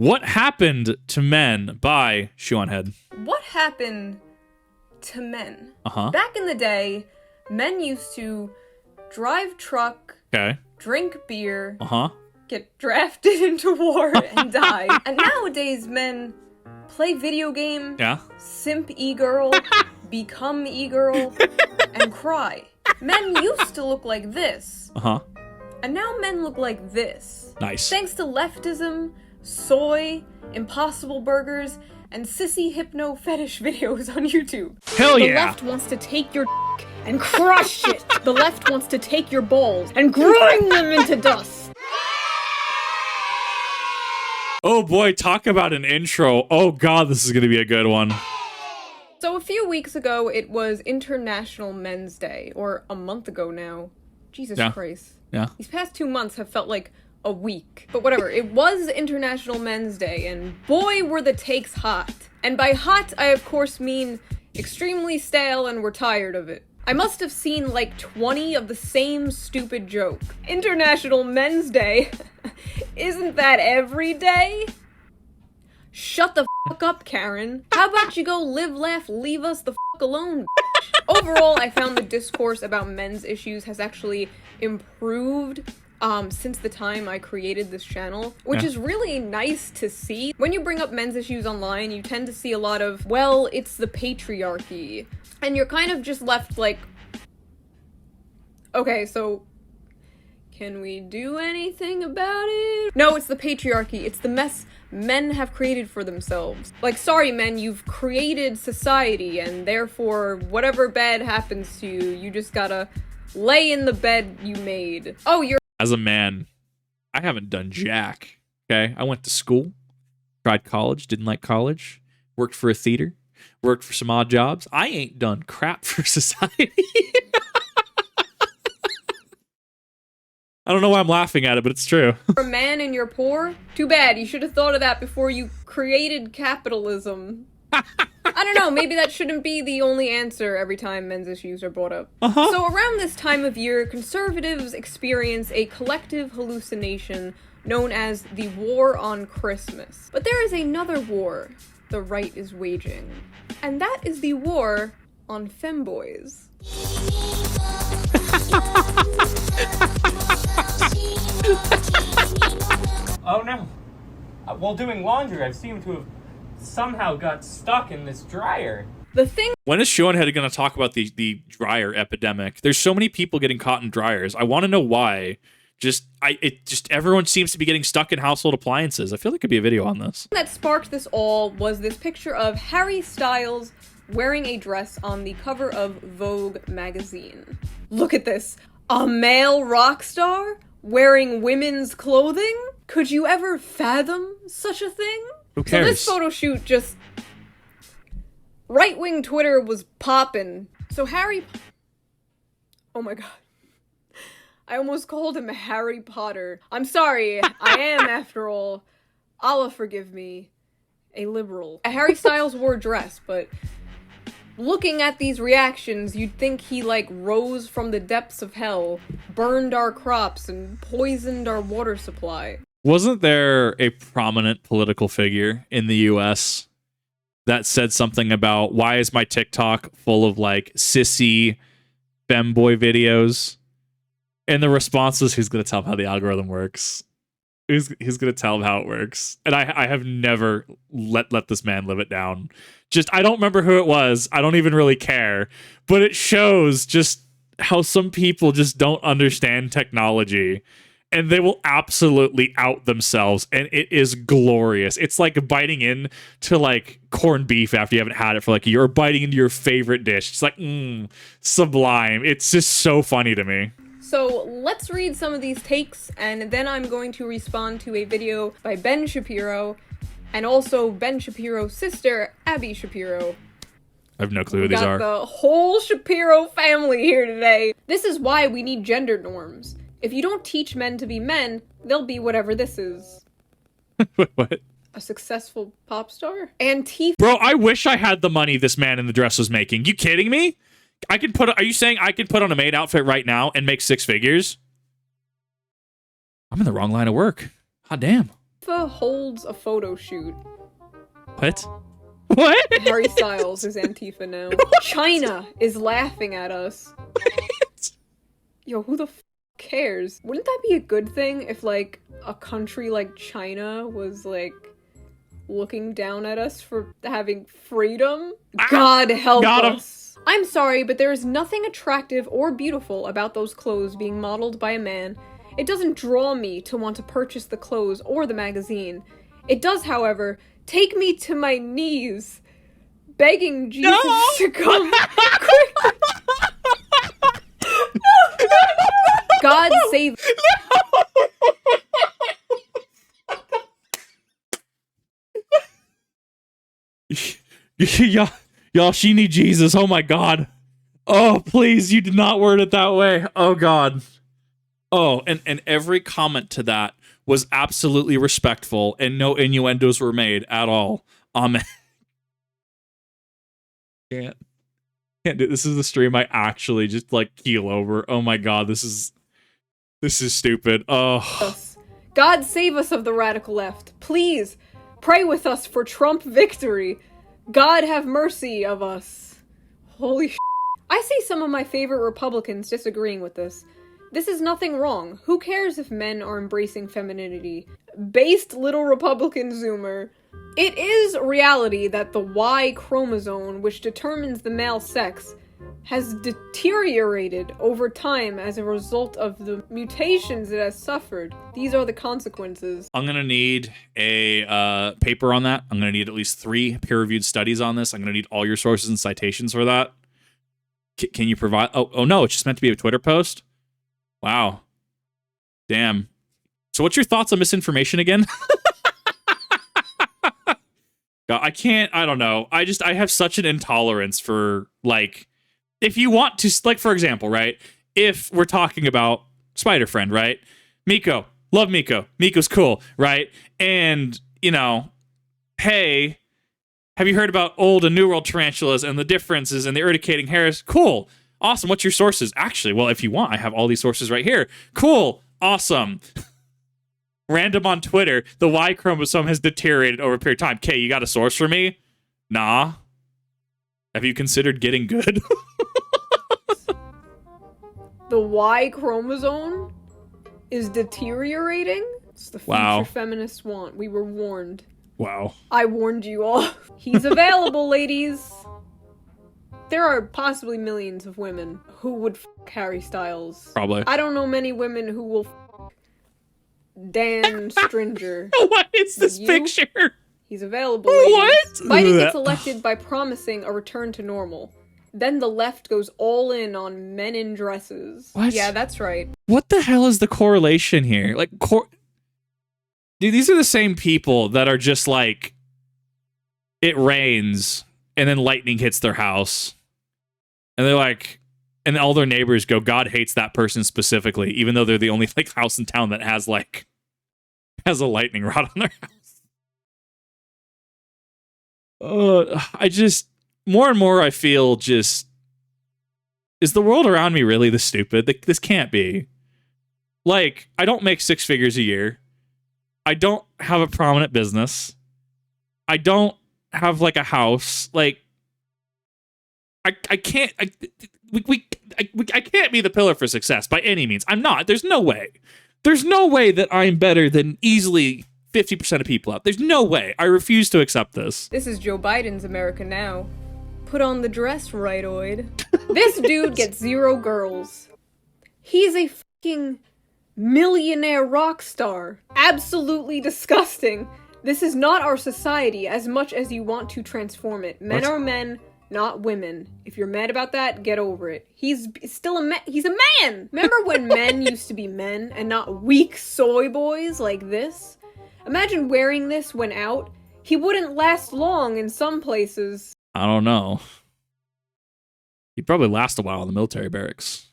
What Happened to Men by Shoe0nHead. What happened to men? Uh-huh. Back in the day, men used to drive truck, Okay. drink beer, Uh-huh. get drafted into war, and die. And nowadays, men play video game, Yeah. simp e-girl, become e-girl, and cry. Men used to look like this, Uh-huh. and now men look like this. Nice. Thanks to leftism, soy, impossible burgers, and sissy hypno fetish videos on YouTube. Hell The yeah. left wants to take your dick and crush it. The left wants to take your balls and grind them into dust. Oh boy, talk about an intro. Oh god, this is gonna be a good one. So a few weeks ago, it was International Men's Day, or a month ago now. Jesus Christ. Yeah. These past 2 months have felt like a week. But whatever, it was International Men's Day, and boy were the takes hot. And by hot, I of course mean extremely stale and we're tired of it. I must have seen like 20 of the same stupid joke. International Men's Day? Isn't that every day? Shut the fuck up, Karen. How about you go live, laugh, leave us the fuck alone, bitch? Overall, I found the discourse about men's issues has actually improved since the time I created this channel, which is really nice to see. When you bring up men's issues online, you tend to see a lot of, well, it's the patriarchy. And you're kind of just left like, okay, so can we do anything about it? No, it's the patriarchy. It's the mess men have created for themselves. Like, sorry, men, you've created society, and therefore, whatever bad happens to you, you just gotta lay in the bed you made. Oh, you're— As a man, I haven't done jack. Okay? I went to school, tried college, didn't like college, worked for a theater, worked for some odd jobs. I ain't done crap for society. I don't know why I'm laughing at it, but it's true. a man and you're poor? Too bad, you should have thought of that before you created capitalism. I don't know, maybe that shouldn't be the only answer every time men's issues are brought up. So around this time of year, conservatives experience a collective hallucination known as the War on Christmas. But there is another war the right is waging, and that is the war on femboys. Oh no. While doing laundry, I seem to have somehow got stuck in this dryer. The thing— When is Shoe0nHead going to talk about the dryer epidemic? There's so many people getting caught in dryers. I want to know why. Everyone seems to be getting stuck in household appliances. I feel like there could be a video on this. that sparked this all was this picture of Harry Styles wearing a dress on the cover of Vogue magazine. Look at this. A male rock star wearing women's clothing? Could you ever fathom such a thing? Who cares? So this photo shoot just— right-wing Twitter was poppin'. So oh my god. I almost called him Harry Potter. I'm sorry, I am, after all, Allah forgive me, a liberal. Harry Styles wore a dress, but looking at these reactions, you'd think he, like, rose from the depths of hell, burned our crops, and poisoned our water supply. Wasn't there a prominent political figure in the US that said something about, why is my TikTok full of, like, sissy femboy videos? And the response was, who's going to tell him how the algorithm works? Who's going to tell him how it works? And I have never let this man live it down. I don't remember who it was. I don't even really care. But it shows just how some people just don't understand technology. And they will absolutely out themselves. And it is glorious. It's like biting into like corned beef after you haven't had it for like a year. Or biting into your favorite dish. It's like, sublime. It's just so funny to me. So let's read some of these takes, and then I'm going to respond to a video by Ben Shapiro, and also Ben Shapiro's sister, Abby Shapiro. I have no clue who these are. Got the whole Shapiro family here today. This is why we need gender norms. If you don't teach men to be men, they'll be whatever this is. What? A successful pop star? Antifa. Bro, I wish I had the money this man in the dress was making. You kidding me? Are you saying I could put on a maid outfit right now and make 6 figures? I'm in the wrong line of work. Hot damn. Antifa holds a photo shoot. What? What? Harry Styles is Antifa now. China is laughing at us. Yo, who the f cares? Wouldn't that be a good thing if, like, a country like China was, like, looking down at us for having freedom? God help us. I'm sorry, but there is nothing attractive or beautiful about those clothes being modeled by a man. It doesn't draw me to want to purchase the clothes or the magazine. It does, however, take me to my knees, begging Jesus to come quick. God save. Y'all, she need Jesus. Oh my God. Oh, please, you did not word it that way. Oh God. Oh, and every comment to that was absolutely respectful and no innuendos were made at all. Amen. Can't do this. Is the stream I actually just like keel over. Oh my God, this is stupid. Oh. God save us of the radical left. Please pray with us for Trump victory. God have mercy of us. Holy sh**. I see some of my favorite Republicans disagreeing with this. This is nothing wrong. Who cares if men are embracing femininity? Based little Republican Zoomer. It is reality that the Y chromosome, which determines the male sex, has deteriorated over time as a result of the mutations it has suffered. These are the consequences. I'm gonna need a paper on that. I'm gonna need at least 3 peer-reviewed studies on this. I'm gonna need all your sources and citations for that. Can you provide? Oh no, it's just meant to be a Twitter post. Wow. Damn. So what's your thoughts on misinformation again? God, I don't know. I have such an intolerance for, like, if you want to, like, for example, right? If we're talking about Spider-Friend, right? Miko. Love Miko. Miko's cool, right? And, you know, hey, have you heard about old and new world tarantulas and the differences and the urticating hairs? Cool. Awesome. What's your sources? Actually, well, if you want, I have all these sources right here. Cool. Awesome. Random on Twitter, the Y chromosome has deteriorated over a period of time. Okay, you got a source for me? Nah. Have you considered getting good? The Y chromosome is deteriorating? It's the future feminists want. We were warned. Wow. I warned you all. He's available, ladies. There are possibly millions of women who would Harry Styles. Probably. I don't know many women who will Dan Stringer. What is this picture? He's available, ladies. What? Biden gets elected by promising a return to normal. Then the left goes all in on men in dresses. What? Yeah, that's right. What the hell is the correlation here? Like, dude, these are the same people that are just like, it rains and then lightning hits their house. And they're like, and all their neighbors go, God hates that person specifically, even though they're the only like house in town that has a lightning rod on their house. I just, more and more I feel just, is the world around me really this stupid? This can't be. Like, I don't make 6 figures a year. I don't have a prominent business. I don't have like a house. Like, I can't, I can't be the pillar for success by any means. I'm not. There's no way. There's no way that I'm better than easily 50% of people out. There's no way. I refuse to accept this. This is Joe Biden's America now. Put on the dress, rightoid. This dude gets 0 girls. He's a fucking millionaire rock star. Absolutely disgusting. This is not our society as much as you want to transform it. Men are men, not women. If you're mad about that, get over it. He's still a man. He's a man! Remember when men used to be men and not weak soy boys like this? Imagine wearing this when out. He wouldn't last long in some places. I don't know. He'd probably last a while in the military barracks.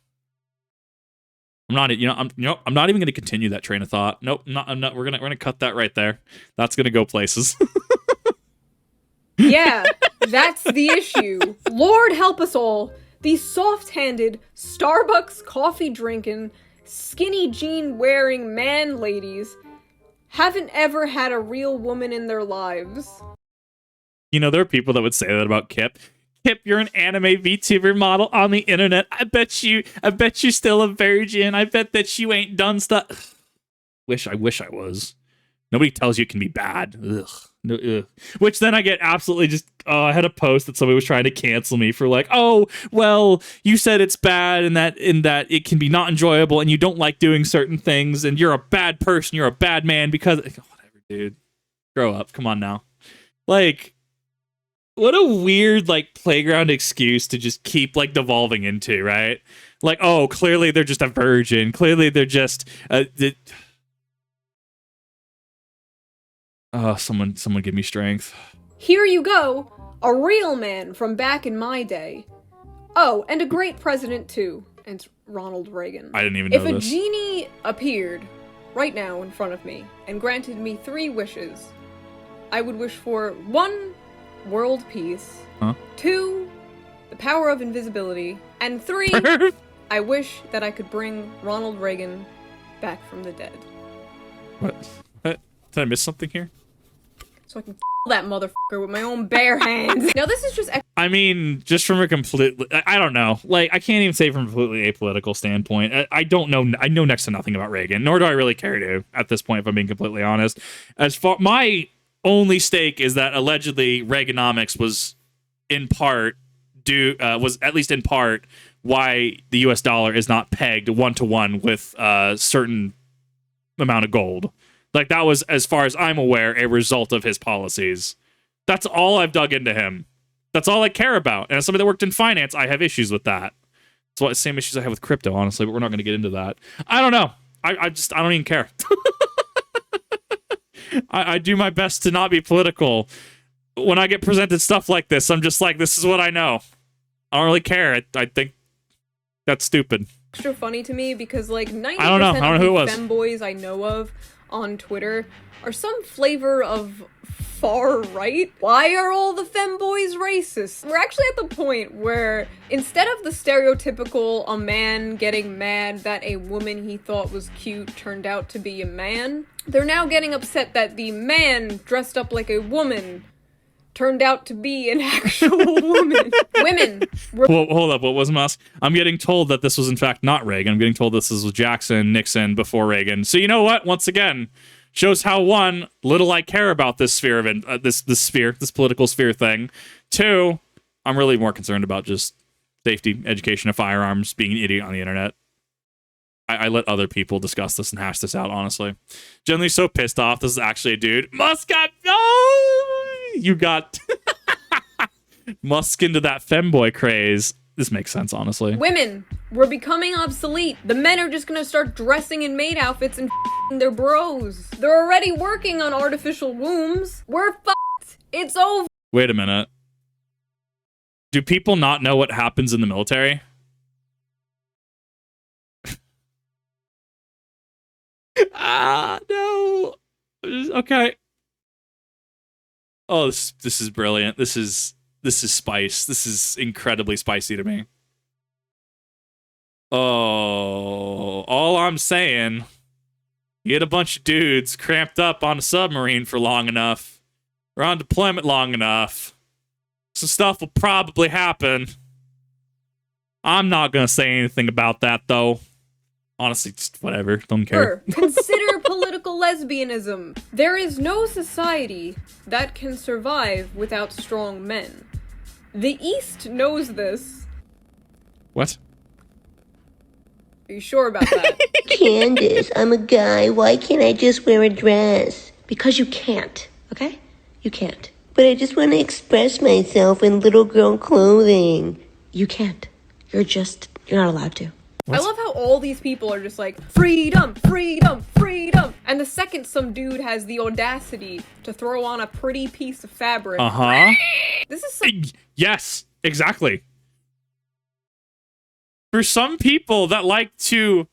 I'm not even going to continue that train of thought. Nope, I'm not. We're gonna cut that right there. That's gonna go places. Yeah, that's the issue. Lord help us all. These soft-handed, Starbucks coffee drinking, skinny jean wearing man ladies haven't ever had a real woman in their lives. You know, there are people that would say that about Kip. Kip, you're an anime VTuber model on the internet. I bet you're still a virgin. I bet that you ain't done stuff. I wish I was. Nobody tells you it can be bad. Ugh. No, ugh. Which then I get absolutely just, I had a post that somebody was trying to cancel me for like, oh, well, you said it's bad and that it can be not enjoyable and you don't like doing certain things and you're a bad person, you're a bad man because, whatever, dude. Grow up. Come on now. Like, what a weird, like, playground excuse to just keep, like, devolving into, right? Like, oh, clearly they're just a virgin. Clearly they're just, someone give me strength. Here you go, a real man from back in my day. Oh, and a great president too, and it's Ronald Reagan. I didn't even know this. If a this. genie appeared right now in front of me and granted me 3 wishes, I would wish for 1, world peace, 2, the power of invisibility, and 3, I wish that I could bring Ronald Reagan back from the dead. What? Did I miss something here? So I can that motherfucker with my own bare hands. Now this is just... I mean, just from a completely... I don't know. Like, I can't even say from a completely apolitical standpoint. I don't know. I know next to nothing about Reagan, nor do I really care to at this point, if I'm being completely honest. As far... My only stake is that allegedly Reaganomics was in part was at least in part why the US dollar is not pegged 1-to-1 with a certain amount of gold. Like, that was, as far as I'm aware, a result of his policies. That's all I've dug into him. That's all I care about. And as somebody that worked in finance, I have issues with that. It's the same issues I have with crypto, honestly, but we're not going to get into that. I don't know. I don't even care. I do my best to not be political. When I get presented stuff like this, I'm just like, this is what I know. I don't really care. I think that's stupid. Extra funny to me because, like, 90% I don't know of who it the was. femboys I know of on Twitter are some flavor of far right. Why are all the femboys racist? We're actually at the point where instead of the stereotypical a man getting mad that a woman he thought was cute turned out to be a man, they're now getting upset that the man dressed up like a woman turned out to be an actual woman. Women. Well, hold up. What was Musk? I'm getting told that this was in fact not Reagan. I'm getting told this was Jackson, Nixon before Reagan. So you know what? Once again, shows how, 1, little I care about this sphere of this political sphere thing. 2, I'm really more concerned about just safety, education of firearms, being an idiot on the internet. I let other people discuss this and hash this out, honestly. Generally so pissed off. This is actually a dude. Musk got... Oh! You got... Musk into that femboy craze. This makes sense, honestly. Women, we're becoming obsolete. The men are just gonna start dressing in maid outfits and their bros. They're already working on artificial wombs. We're fucked. It's over. Wait a minute. Do people not know what happens in the military? No. Okay. Oh, this is brilliant. This is spice. This is incredibly spicy to me. Oh, all I'm saying, you get a bunch of dudes cramped up on a submarine for long enough, or on deployment long enough, some stuff will probably happen. I'm not gonna say anything about that, though. Honestly, just whatever. Don't care. Consider political lesbianism. There is no society that can survive without strong men. The East knows this. What? Are you sure about that? Candace, I'm a guy. Why can't I just wear a dress? Because you can't, okay? You can't. But I just want to express myself in little girl clothing. You can't. You're not allowed to. What? I love how all these people are just like, freedom, freedom, freedom. And the second some dude has the audacity to throw on a pretty piece of fabric. This is Yes, exactly. For some people that like to,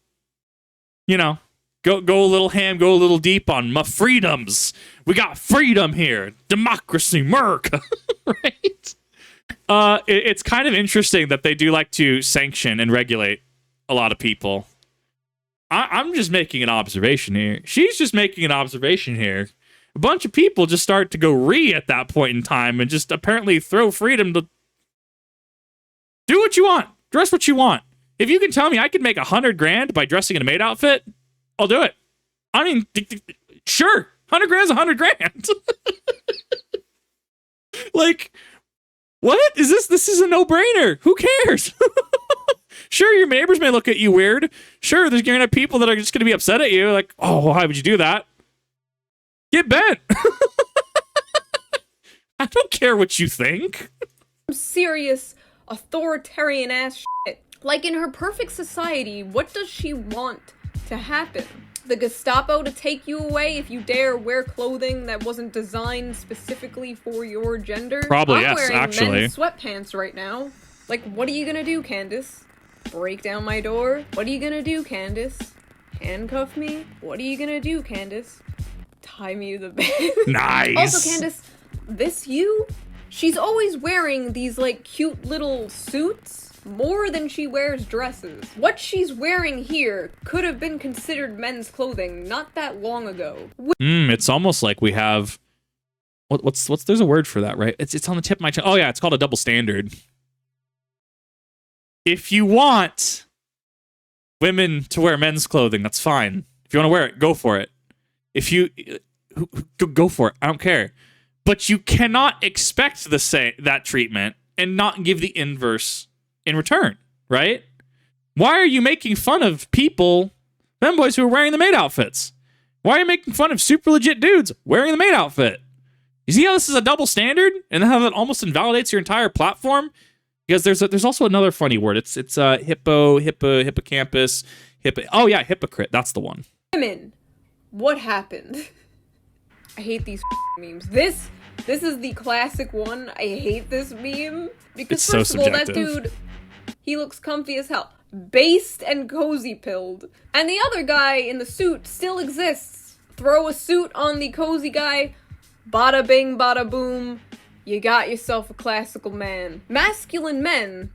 you know, go a little ham, go a little deep on my freedoms. We got freedom here. Democracy, America. Right? It's kind of interesting that they do like to sanction and regulate a lot of people. I'm just making an observation here. She's just making an observation here. A bunch of people just start to go at that point in time and just apparently throw freedom to do what you want, dress what you want. If you can tell me I could make $100,000 by dressing in a maid outfit, I'll do it. I mean, sure, $100,000 is $100,000. Like, what is this? This is a no-brainer. Who cares? Sure, your neighbors may look at you weird. Sure, there's going to be people that are just going to be upset at you. Like, oh, why would you do that? Get bent. I don't care what you think. Serious authoritarian ass shit. Like, in her perfect society, what does she want to happen? The Gestapo to take you away if you dare wear clothing that wasn't designed specifically for your gender? Probably, I'm yes, wearing actually. men's sweatpants right now. Like, what are you gonna do, Candace? Break down my door? What are you gonna do, Candace? Handcuff me? What are you gonna do, Candace? Tie me to the bed? Nice. Also, Candace, this you? She's always wearing these, like, cute little suits more than she wears dresses. What she's wearing here could have been considered men's clothing not that long ago. It's almost like we have what's there's a word for that, right? It's on the tip of my tongue. Oh yeah, it's called a double standard. If you want women to wear men's clothing, that's fine. If you want to wear it, go for it. If you go for it, I don't care. But you cannot expect that treatment and not give the inverse in return, right? Why are you making fun of people, femboys, who are wearing the maid outfits? Why are you making fun of super legit dudes wearing the maid outfit? You see how this is a double standard, and how that almost invalidates your entire platform? Because there's also another funny word. It's hippocampus, oh yeah, hypocrite. That's the one. Women, what happened? I hate these memes. This is the classic one. I hate this meme because It's first so of all, that subjective. dude, he looks comfy as hell, based and cozy pilled, and the other guy in the suit still exists. Throw a suit on the cozy guy, bada bing, bada boom. You got yourself a classical man. Masculine men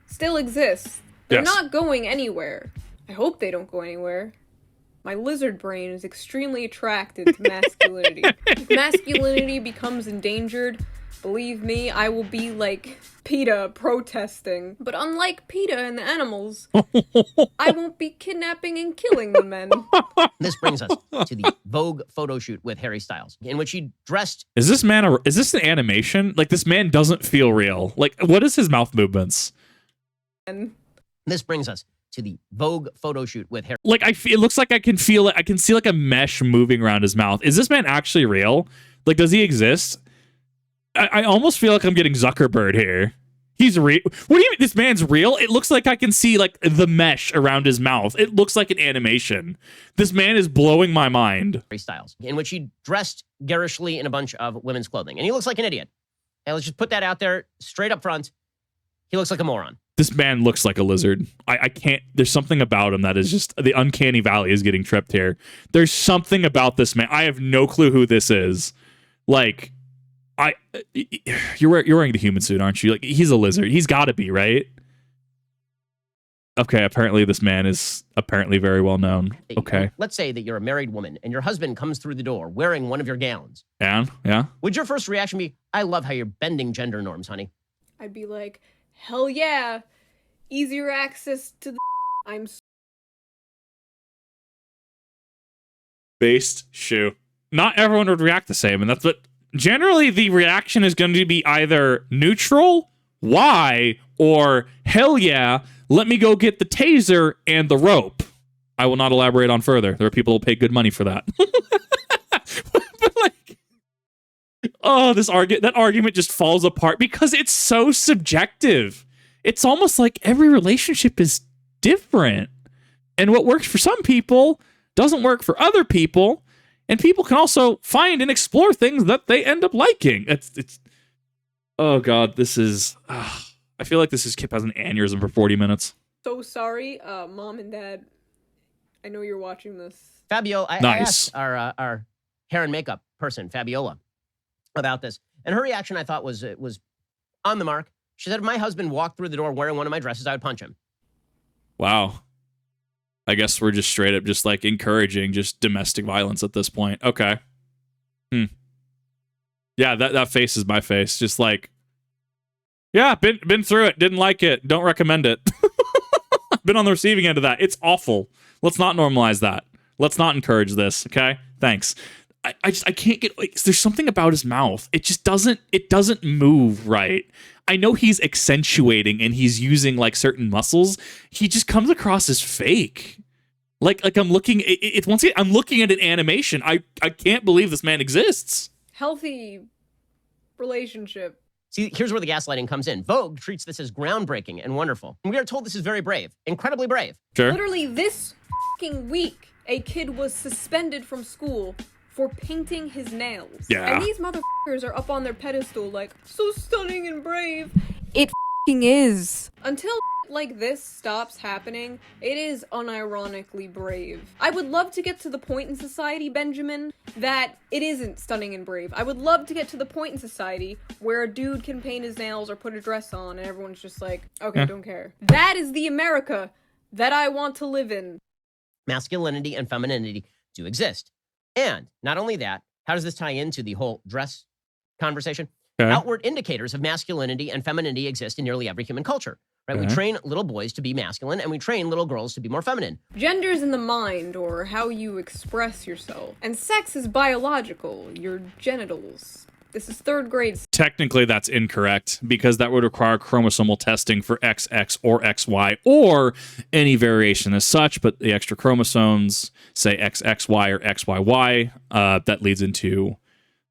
still exist. They're Yes. not going anywhere. I hope they don't go anywhere. My lizard brain is extremely attracted to masculinity. If masculinity becomes endangered, believe me, I will be like PETA protesting. But unlike PETA and the animals, I won't be kidnapping and killing the men. This brings us to the Vogue photo shoot with Harry Styles, in which he dressed. Is this an animation? Like, this man doesn't feel real. Like, what is his mouth movements? And This brings us to the Vogue photo shoot with Harry. Like, it looks like I can feel it. I can see like a mesh moving around his mouth. Is this man actually real? Like, does he exist? I almost feel like I'm getting Zuckerberg here. He's real. What do you mean this man's real? It looks like I can see like the mesh around his mouth. It looks like an animation. This man is blowing my mind. Harry Styles, in which he dressed garishly in a bunch of women's clothing. And he looks like an idiot. And let's just put that out there straight up front. He looks like a moron. This man looks like a lizard. I can't. There's something about him that is just, the uncanny valley is getting tripped here. There's something about this man. I have no clue who this is. Like, you're wearing the human suit, aren't you? Like, he's a lizard. He's got to be, right? Okay, apparently this man is apparently very well known. Okay. Let's say that you're a married woman and your husband comes through the door wearing one of your gowns. And yeah. Would your first reaction be, I love how you're bending gender norms, honey? I'd be like, hell yeah, easier access to the I'm Based shoe. Not everyone would react the same, and that's what generally the reaction is going to be either neutral, why, or hell yeah, let me go get the taser and the rope. I will not elaborate on further. There are people who pay good money for that. But like, oh, that argument just falls apart because it's so subjective. It's almost like every relationship is different. And what works for some people doesn't work for other people. And people can also find and explore things that they end up liking. It's oh God, this is... I feel like Kip has an aneurysm for 40 minutes. so sorry, Mom and Dad. I know you're watching this. Fabiola, I Nice. asked our hair and makeup person, Fabiola, about this. And her reaction, I thought, was on the mark. She said, if my husband walked through the door wearing one of my dresses, I would punch him. Wow. I guess we're just straight up just like encouraging just domestic violence at this point. Okay. Yeah, that face is my face. Just like, yeah, been through it. Didn't like it. Don't recommend it. Been on the receiving end of that. It's awful. Let's not normalize that. Let's not encourage this. Okay. Thanks. I can't get, like, there's something about his mouth. It just doesn't move right. I know he's accentuating and he's using like certain muscles. He just comes across as fake. Like I'm looking, once again, I'm looking at an animation. I can't believe this man exists. Healthy relationship. See, here's where the gaslighting comes in. Vogue treats this as groundbreaking and wonderful. And we are told this is very brave, incredibly brave. Sure. Literally this fucking week, a kid was suspended from school for painting his nails. Yeah. And these motherfuckers are up on their pedestal like, so stunning and brave. It fucking is. Until like this stops happening, it is unironically brave. I would love to get to the point in society, Benjamin, that it isn't stunning and brave. I would love to get to the point in society where a dude can paint his nails or put a dress on and everyone's just like, okay, don't care. That is the America that I want to live in. Masculinity and femininity do exist. And not only that, how does this tie into the whole dress conversation? Okay. Outward indicators of masculinity and femininity exist in nearly every human culture. Right? Okay. We train little boys to be masculine and we train little girls to be more feminine. Gender's in the mind, or how you express yourself. And sex is biological, your genitals. This is third grade. Technically, that's incorrect because that would require chromosomal testing for XX or XY or any variation as such, but the extra chromosomes, say XXY or XYY, that leads into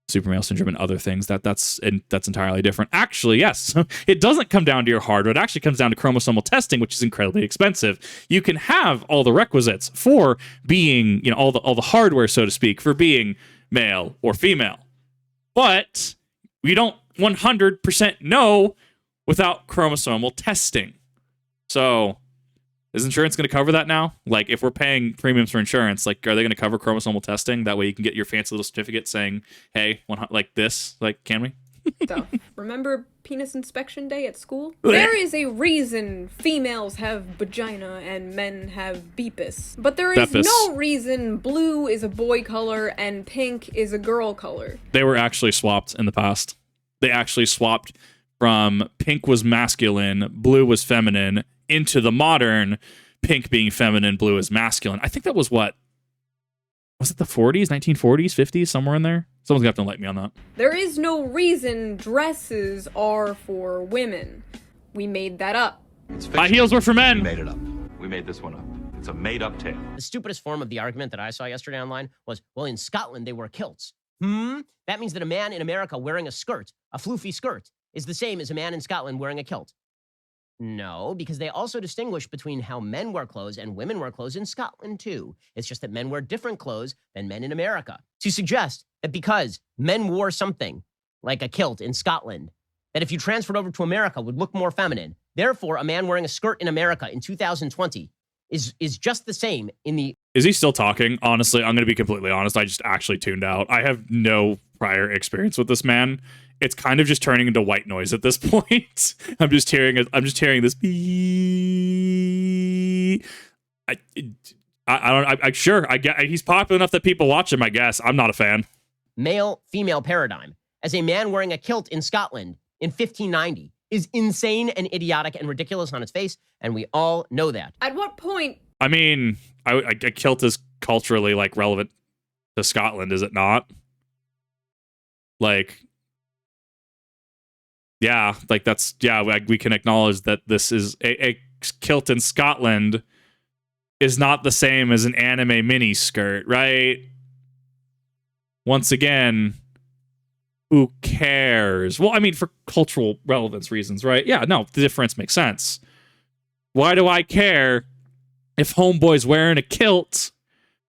supermale syndrome and other things. That's entirely different. Actually, yes, it doesn't come down to your hardware. It actually comes down to chromosomal testing, which is incredibly expensive. You can have all the requisites for being, all the hardware, so to speak, for being male or female, but we don't 100% know without chromosomal testing. So is insurance going to cover that now? Like, if we're paying premiums for insurance, like, are they going to cover chromosomal testing? That way you can get your fancy little certificate saying, hey, like this, like, can we? Stuff. Remember penis inspection day at school? There is a reason females have vagina and men have beepus. But there is Beppus. no reason blue is a boy color and pink is a girl color. They were actually swapped in the past. They actually swapped from pink was masculine, blue was feminine, into the modern pink being feminine, blue is masculine. I think that was what? Was it the 40s, 1940s, 50s, somewhere in there? Someone's going to have to enlighten me on that. There is no reason dresses are for women. We made that up. High heels were for We men. made it up. We made this one up. It's a made-up tale. The stupidest form of the argument that I saw yesterday online was, well, in Scotland, they wear kilts. That means that a man in America wearing a skirt, a floofy skirt, is the same as a man in Scotland wearing a kilt. No, because they also distinguish between how men wear clothes and women wear clothes in Scotland, too. It's just that men wear different clothes than men in America. To suggest that because men wore something like a kilt in Scotland, that if you transferred over to America would look more feminine. Therefore, a man wearing a skirt in America in 2020 is just the same in the... Is he still talking? Honestly, I'm going to be completely honest. I just actually tuned out. I have no prior experience with this man. It's kind of just turning into white noise at this point. I'm just hearing this beep. I get he's popular enough that people watch him, I guess. I'm not a fan. Male-female paradigm as a man wearing a kilt in Scotland in 1590 is insane and idiotic and ridiculous on its face, and we all know that. At what point? I mean, a kilt is culturally like relevant to Scotland, is it not? Like, yeah, like that's, yeah, we can acknowledge that this is a kilt in Scotland is not the same as an anime mini skirt, right? Once again, who cares? Well, I mean, for cultural relevance reasons, right? Yeah, no, the difference makes sense. Why do I care if homeboy's wearing a kilt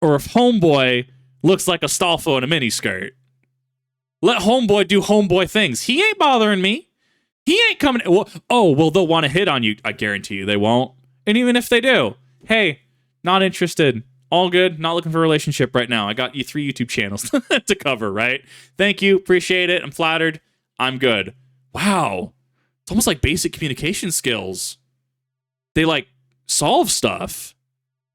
or if homeboy looks like a Stolfo in a mini skirt? Let homeboy do homeboy things. He ain't bothering me. He ain't coming. Oh, well, they'll want to hit on you. I guarantee you they won't. And even if they do, hey, not interested. All good. Not looking for a relationship right now. I got you 3 YouTube channels to cover, right? Thank you. Appreciate it. I'm flattered. I'm good. Wow. It's almost like basic communication skills. They like solve stuff.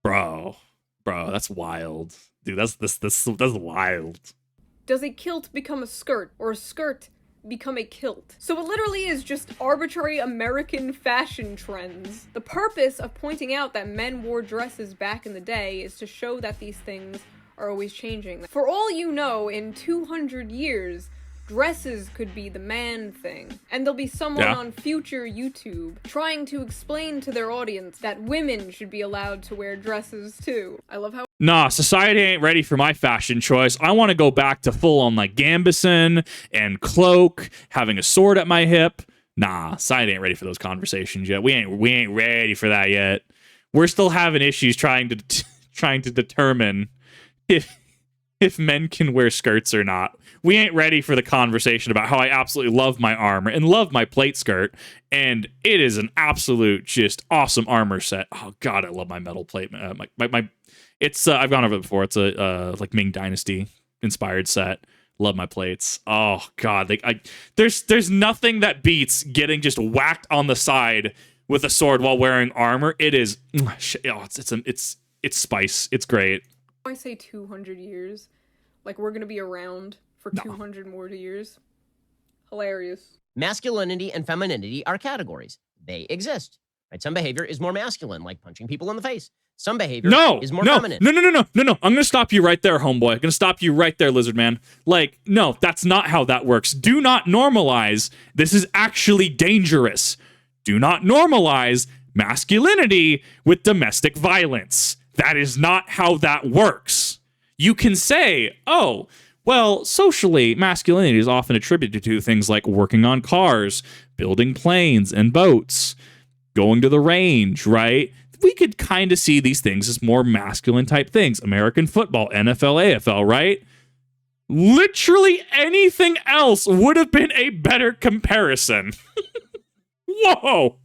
Bro, that's wild. Dude, that's wild. Does a kilt become a skirt, or a skirt become a kilt? So it literally is just arbitrary American fashion trends. The purpose of pointing out that men wore dresses back in the day is to show that these things are always changing. For all you know, in 200 years, dresses could be the man thing. And there'll be someone on future YouTube trying to explain to their audience that women should be allowed to wear dresses too. I love how— Nah, society ain't ready for my fashion choice. I want to go back to full-on, like, gambeson and cloak, having a sword at my hip. Nah, society ain't ready for those conversations yet. We ain't ready for that yet. We're still having issues trying to determine if men can wear skirts or not. We ain't ready for the conversation about how I absolutely love my armor and love my plate skirt, and it is an absolute just awesome armor set. Oh god, I love my metal plate. It's I've gone over it before. It's a like Ming Dynasty inspired set. Love my plates. Oh god, there's nothing that beats getting just whacked on the side with a sword while wearing armor. It is it's spice. It's great. I say 200 years. Like, we're gonna be around for 200 more years. Hilarious. Masculinity and femininity are categories. They exist. Right? Some behavior is more masculine, like punching people in the face. Some behavior is more feminine. No. I'm going to stop you right there, homeboy. I'm going to stop you right there, lizard man. Like, no, that's not how that works. Do not normalize. This is actually dangerous. Do not normalize masculinity with domestic violence. That is not how that works. You can say, oh, well, socially, masculinity is often attributed to things like working on cars, building planes and boats, going to the range, right? We could kind of see these things as more masculine type things. American football, NFL, AFL, right? Literally anything else would have been a better comparison. Whoa!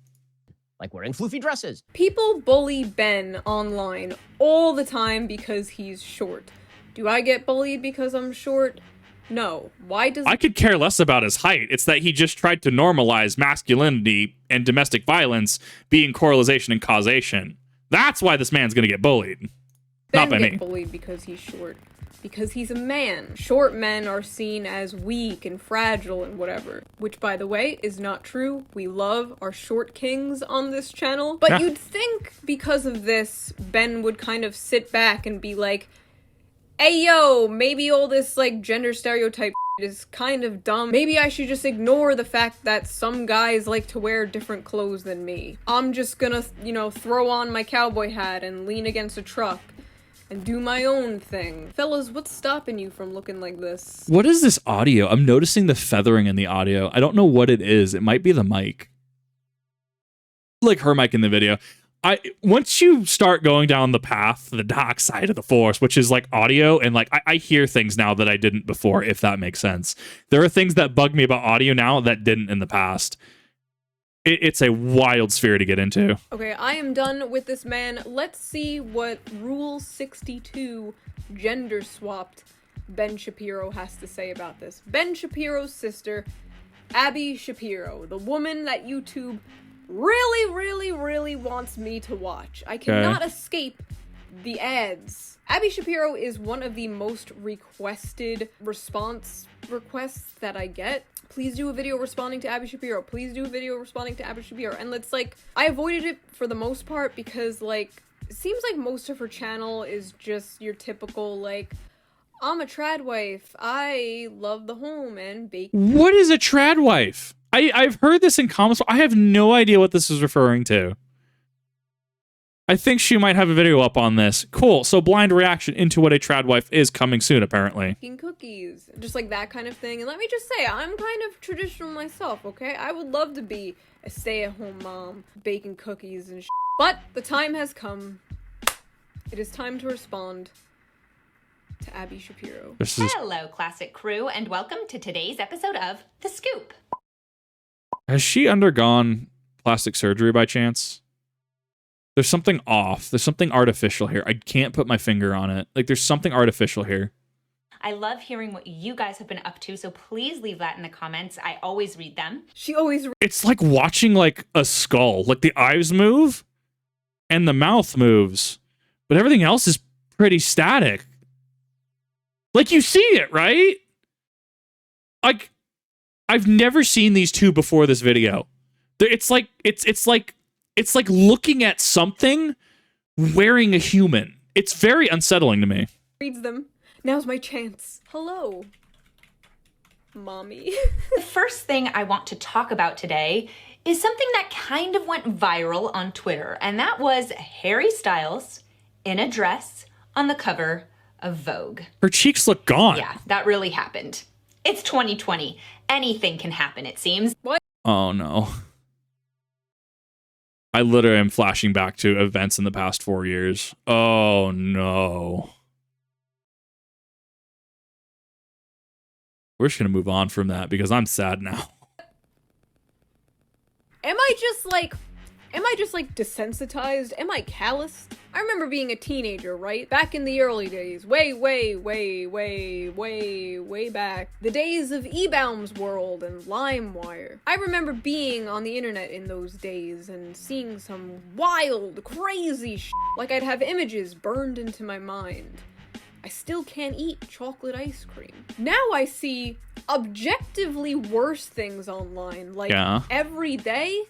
Like wearing floofy dresses. People bully Ben online all the time because he's short. Do I get bullied because I'm short? No. Why does— I could care less about his height. It's that he just tried to normalize masculinity and domestic violence being correlation and causation. That's why this man's going to get bullied. Ben Not by get me. bullied because he's short. Because he's a man. Short men are seen as weak and fragile and whatever. Which, by the way, is not true. We love our short kings on this channel. But you'd think because of this, Ben would kind of sit back and be like, hey yo, maybe all this like gender stereotype is kind of dumb. Maybe I should just ignore the fact that some guys like to wear different clothes than me. I'm just gonna, throw on my cowboy hat and lean against a truck and do my own thing. Fellas, what's stopping you from looking like this? What is this audio? I'm noticing the feathering in the audio. I don't know what it is. It might be the mic. Like her mic in the video. Once you start going down the path, the dark side of the force, which is like audio, and like I hear things now that I didn't before, if that makes sense. There are things that bug me about audio now that didn't in the past. It's a wild sphere to get into. Okay, I am done with this man. Let's see what Rule 62 gender swapped Ben Shapiro has to say about this. Ben Shapiro's sister, Abby Shapiro, the woman that YouTube really wants me to watch. I cannot escape the ads. Abby Shapiro is one of the most requested response requests that I get. Please do a video responding to Abby Shapiro. Please do a video responding to Abby Shapiro. And it's like, I avoided it for the most part because like, it seems like most of her channel is just your typical like, I'm a trad wife. I love the home and bake. What is a trad wife? I've heard this in comments. I have no idea what this is referring to. I think she might have a video up on this. Cool. So blind reaction into what a trad wife is coming soon, apparently. Baking cookies. Just like that kind of thing. And let me just say, I'm kind of traditional myself, okay? I would love to be a stay-at-home mom, baking cookies and But the time has come. It is time to respond to Abby Shapiro. Hello, Classic Crew, and welcome to today's episode of The Scoop. Has she undergone plastic surgery by chance? There's something off. There's something artificial here. I can't put my finger on it. Like, there's something artificial here. I love hearing what you guys have been up to, so please leave that in the comments. I always read them. She always... It's like watching, like, a skull. Like, the eyes move and the mouth moves. but everything else is pretty static. Like, you see it, right? Like, I've never seen these two before this video. It's like looking at something wearing a human. It's very unsettling to me. Reads them. Now's my chance. Hello, mommy. The first thing I want to talk about today is something that kind of went viral on Twitter, and that was Harry Styles in a dress on the cover of Vogue. Her cheeks look gone. Yeah, that really happened. It's 2020. Anything can happen, it seems. What? Oh, no. I literally am flashing back to events in the past 4 years. Oh, no. We're just going to move on from that because I'm sad now. Am I just like desensitized? Am I calloused? I remember being a teenager, right? Back in the early days. Way back. The days of eBaum's World and LimeWire. I remember being on the internet in those days and seeing some wild, crazy shit. Like I'd have images burned into my mind. I still can't eat chocolate ice cream. Now I see objectively worse things online, like every day,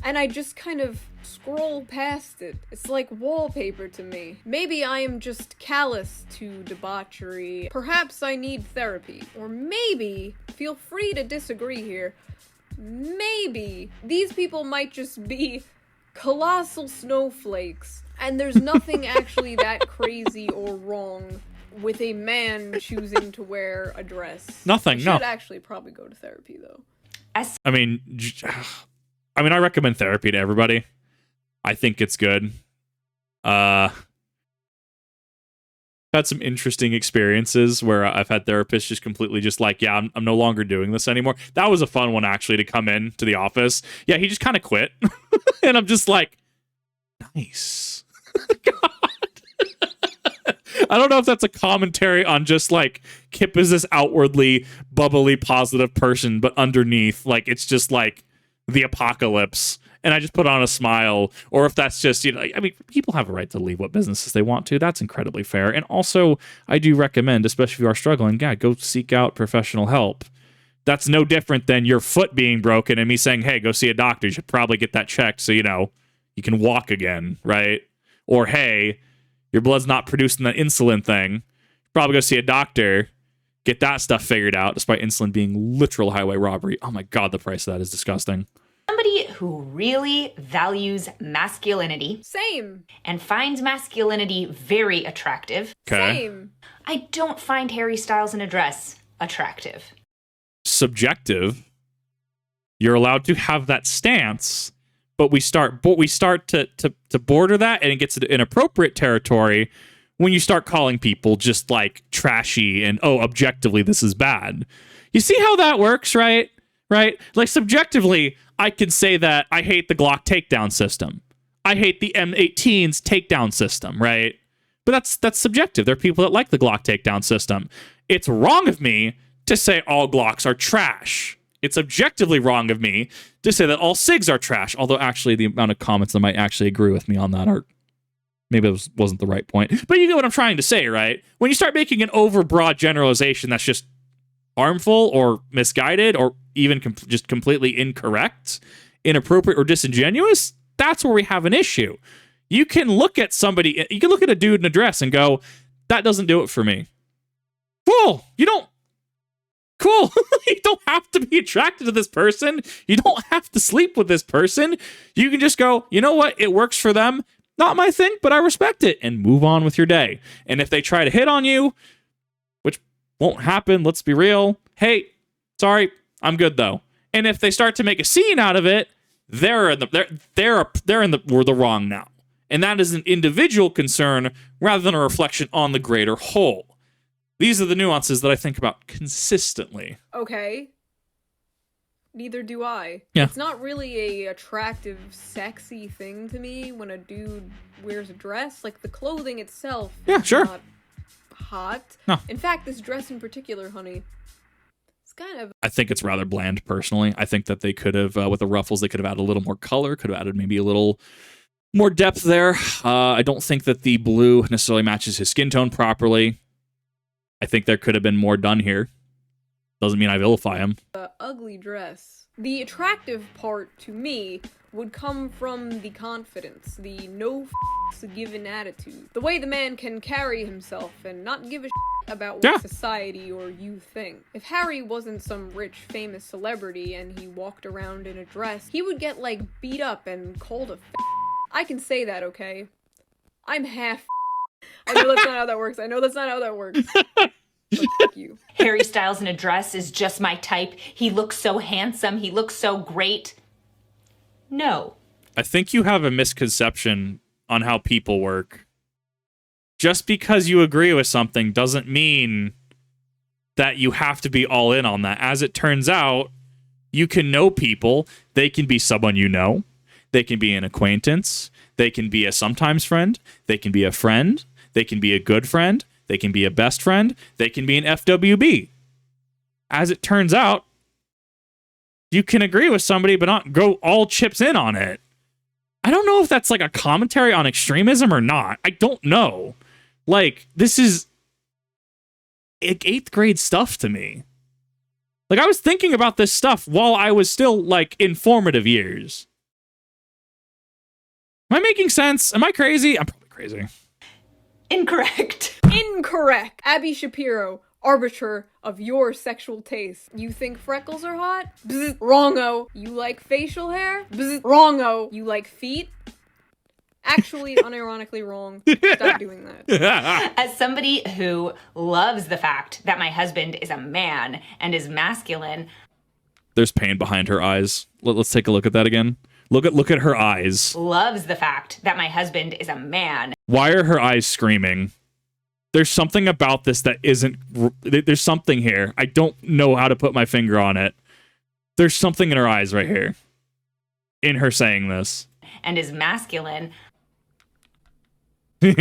and I just kind of scroll past it. It's like wallpaper to me. Maybe I am just callous to debauchery. Perhaps I need therapy. Or maybe, feel free to disagree here, maybe these people might just be colossal snowflakes, and there's nothing actually that crazy or wrong with a man choosing to wear a dress. Nothing, You no. should actually probably go to therapy, though. I mean, I recommend therapy to everybody. I think it's good. Had some interesting experiences where I've had therapists just completely just like, yeah, I'm no longer doing this anymore. That was a fun one, actually, to come in to the office. Yeah, he just kind of quit. And I'm just like, nice. God. I don't know if that's a commentary on just like Kip is this outwardly bubbly, positive person, but underneath, like, it's just like the apocalypse. And I just put on a smile, or if that's just, you know, I mean, people have a right to leave what businesses they want to. That's incredibly fair. And also, I do recommend, especially if you are struggling, yeah, go seek out professional help. That's no different than your foot being broken and me saying, hey, go see a doctor. You should probably get that checked so, you know, you can walk again, right? Or, hey, your blood's not producing that insulin thing. Probably go see a doctor, get that stuff figured out, despite insulin being literal highway robbery. Oh my God, the price of that is disgusting. Somebody who really values masculinity. Same. And finds masculinity very attractive. Okay. Same. I don't find Harry Styles in a dress attractive. Subjective. You're allowed to have that stance, but we start to border that, and it gets into inappropriate territory when you start calling people just like trashy and, oh, objectively this is bad. You see how that works, right? Right? Like, subjectively, I can say that I hate the Glock takedown system. I hate the M18's takedown system, right? But that's subjective. There are people that like the Glock takedown system. It's wrong of me to say all Glocks are trash. It's objectively wrong of me to say that all SIGs are trash, although actually the amount of comments that might actually agree with me on that are, maybe it wasn't the right point. But you get what I'm trying to say, right? When you start making an overbroad generalization that's just harmful or misguided or even just completely incorrect, inappropriate, or disingenuous, that's where we have an issue. You can look at somebody, you can look at a dude in a dress and go, that doesn't do it for me. Cool. You don't have to be attracted to this person. You don't have to sleep with this person. You can just go, you know what? It works for them. Not my thing, but I respect it, and move on with your day. And if they try to hit on you, which won't happen, let's be real. Hey, sorry, I'm good though. And if they start to make a scene out of it, we're the wrong now. And that is an individual concern rather than a reflection on the greater whole. These are the nuances that I think about consistently. Okay. Neither do I. Yeah. It's not really a attractive, sexy thing to me when a dude wears a dress. Like, the clothing itself is not hot. No. In fact, this dress in particular, honey, it's kind of... I think it's rather bland, personally. I think that they could have, with the ruffles, they could have added a little more color, could have added maybe a little More depth there. I don't think that the blue necessarily matches his skin tone properly. I think there could have been more done here. Doesn't mean I vilify him. Ugly dress. The attractive part to me would come from the confidence, the no f***s given attitude. The way the man can carry himself and not give a about what society or you think. If Harry wasn't some rich, famous celebrity and he walked around in a dress, he would get, like, beat up and called a I can say that, okay? I'm half I know that's not how that works. I know that's not how that works. But fuck you. Harry Styles in a dress is just my type. He looks so handsome. He looks so great. No. I think you have a misconception on how people work. Just because you agree with something doesn't mean that you have to be all in on that. As it turns out, you can know people. They can be someone you know. They can be an acquaintance. They can be a sometimes friend. They can be a friend. They can be a good friend. They can be a best friend. They can be an FWB. As it turns out, you can agree with somebody but not go all chips in on it. I don't know if that's like a commentary on extremism or not. I don't know. Like, this is like 8th grade stuff to me. Like, I was thinking about this stuff while I was still, like, in formative years. Am I making sense? Am I crazy? I'm probably crazy. Incorrect. Incorrect. Abby Shapiro, arbiter of your sexual taste. You think freckles are hot? Bzz. Wrongo. You like facial hair? Bzz. Wrongo. You like feet? Actually, unironically wrong. Stop doing that. As somebody who loves the fact that my husband is a man and is masculine. There's pain behind her eyes. Let's take a look at that again. Look at her eyes. Loves the fact that my husband is a man. Why are her eyes screaming? There's something about this that isn't... There's something here. I don't know how to put my finger on it. There's something in her eyes right here. In her saying this. And is masculine. Yeah.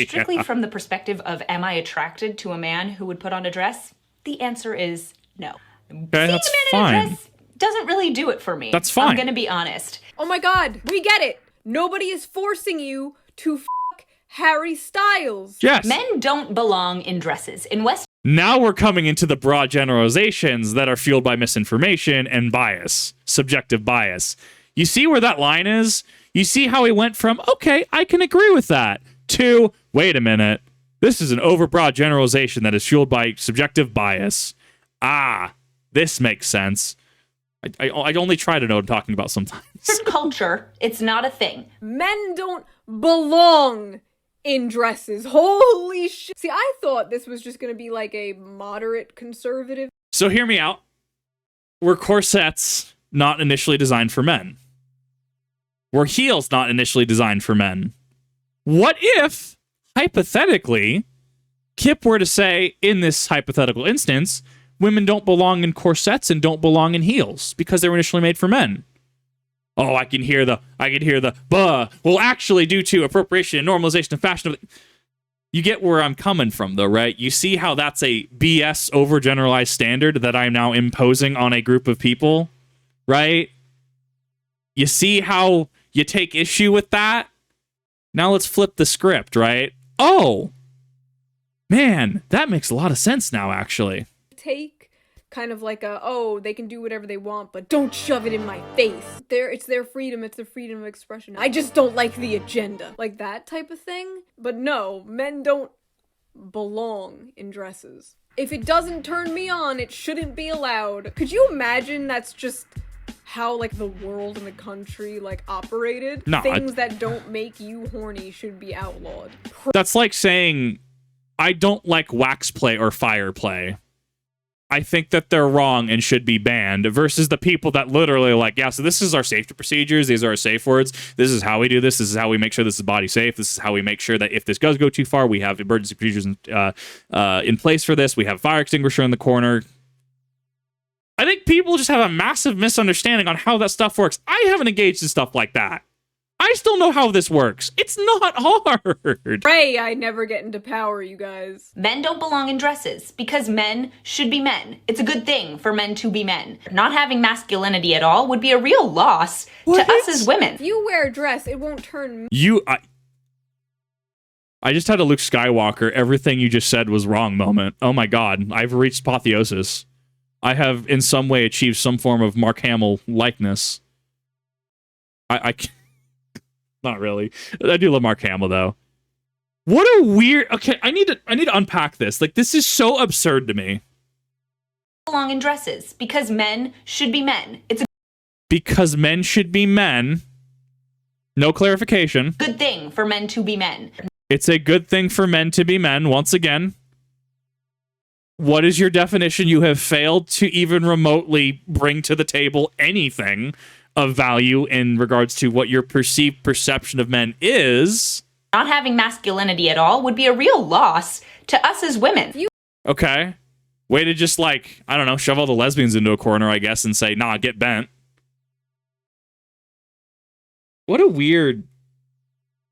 Strictly from the perspective of, am I attracted to a man who would put on a dress? The answer is no. Okay, Seeing that's a man fine. in a dress doesn't really do it for me. That's fine. I'm gonna be honest. Oh my god, we get it! Nobody is forcing you to fuck Harry Styles. Yes. Men don't belong in dresses. In West Now we're coming into the broad generalizations that are fueled by misinformation and bias, subjective bias. You see where that line is? You see how he went from, okay, I can agree with that, to, wait a minute, this is an overbroad generalization that is fueled by subjective bias. Ah, this makes sense. I only try to know what I'm talking about sometimes. culture, it's not a thing. Men don't belong in dresses. Holy shit. See, I thought this was just gonna be like a moderate conservative. So hear me out. Were corsets not initially designed for men? Were heels not initially designed for men? What if, hypothetically, Kip were to say, in this hypothetical instance, women don't belong in corsets and don't belong in heels because they were initially made for men? Oh, I can hear the, well, actually, due to appropriation and normalization of fashion. You get where I'm coming from, though, right? You see how that's a BS overgeneralized standard that I'm now imposing on a group of people, right? You see how you take issue with that? Now let's flip the script, right? Oh, man, that makes a lot of sense now, actually. Take kind of like a, oh, they can do whatever they want, but don't shove it in my face. It's their freedom, it's their freedom of expression. I just don't like the agenda. Like that type of thing. But no, men don't belong in dresses. If it doesn't turn me on, it shouldn't be allowed. Could you imagine that's just how, like, the world and the country, like, operated? No, Things that don't make you horny should be outlawed. That's like saying, I don't like wax play or fire play. I think that they're wrong and should be banned, versus the people that literally like, yeah, so this is our safety procedures. These are our safe words. This is how we do this. This is how we make sure this is body safe. This is how we make sure that if this does go too far, we have emergency procedures in place for this. We have fire extinguisher in the corner. I think people just have a massive misunderstanding on how that stuff works. I haven't engaged in stuff like that. I I still know how this works. It's not hard. Pray I never get into power, you guys. Men don't belong in dresses because men should be men. It's a good thing for men to be men. Not having masculinity at all would be a real loss to us as women. If you wear a dress, it won't turn I just had a Luke Skywalker, everything you just said was wrong moment. Oh my god, I've reached apotheosis. I have in some way achieved some form of Mark Hamill likeness. I not really. I do love Mark Hamill though. What a weird. Okay, I need to unpack this. Like, this is so absurd to me. Belong in dresses because men should be men. It's a Because men should be men. No clarification. good thing for men to be men. It's a good thing for men to be men, once again. What is your definition? You have failed to even remotely bring to the table anything of value in regards to what your perceived perception of men is. Not having masculinity at all would be a real loss to us as women. Okay. Way to just, like, I don't know, shove all the lesbians into a corner, I guess, and say, nah, get bent. What a weird...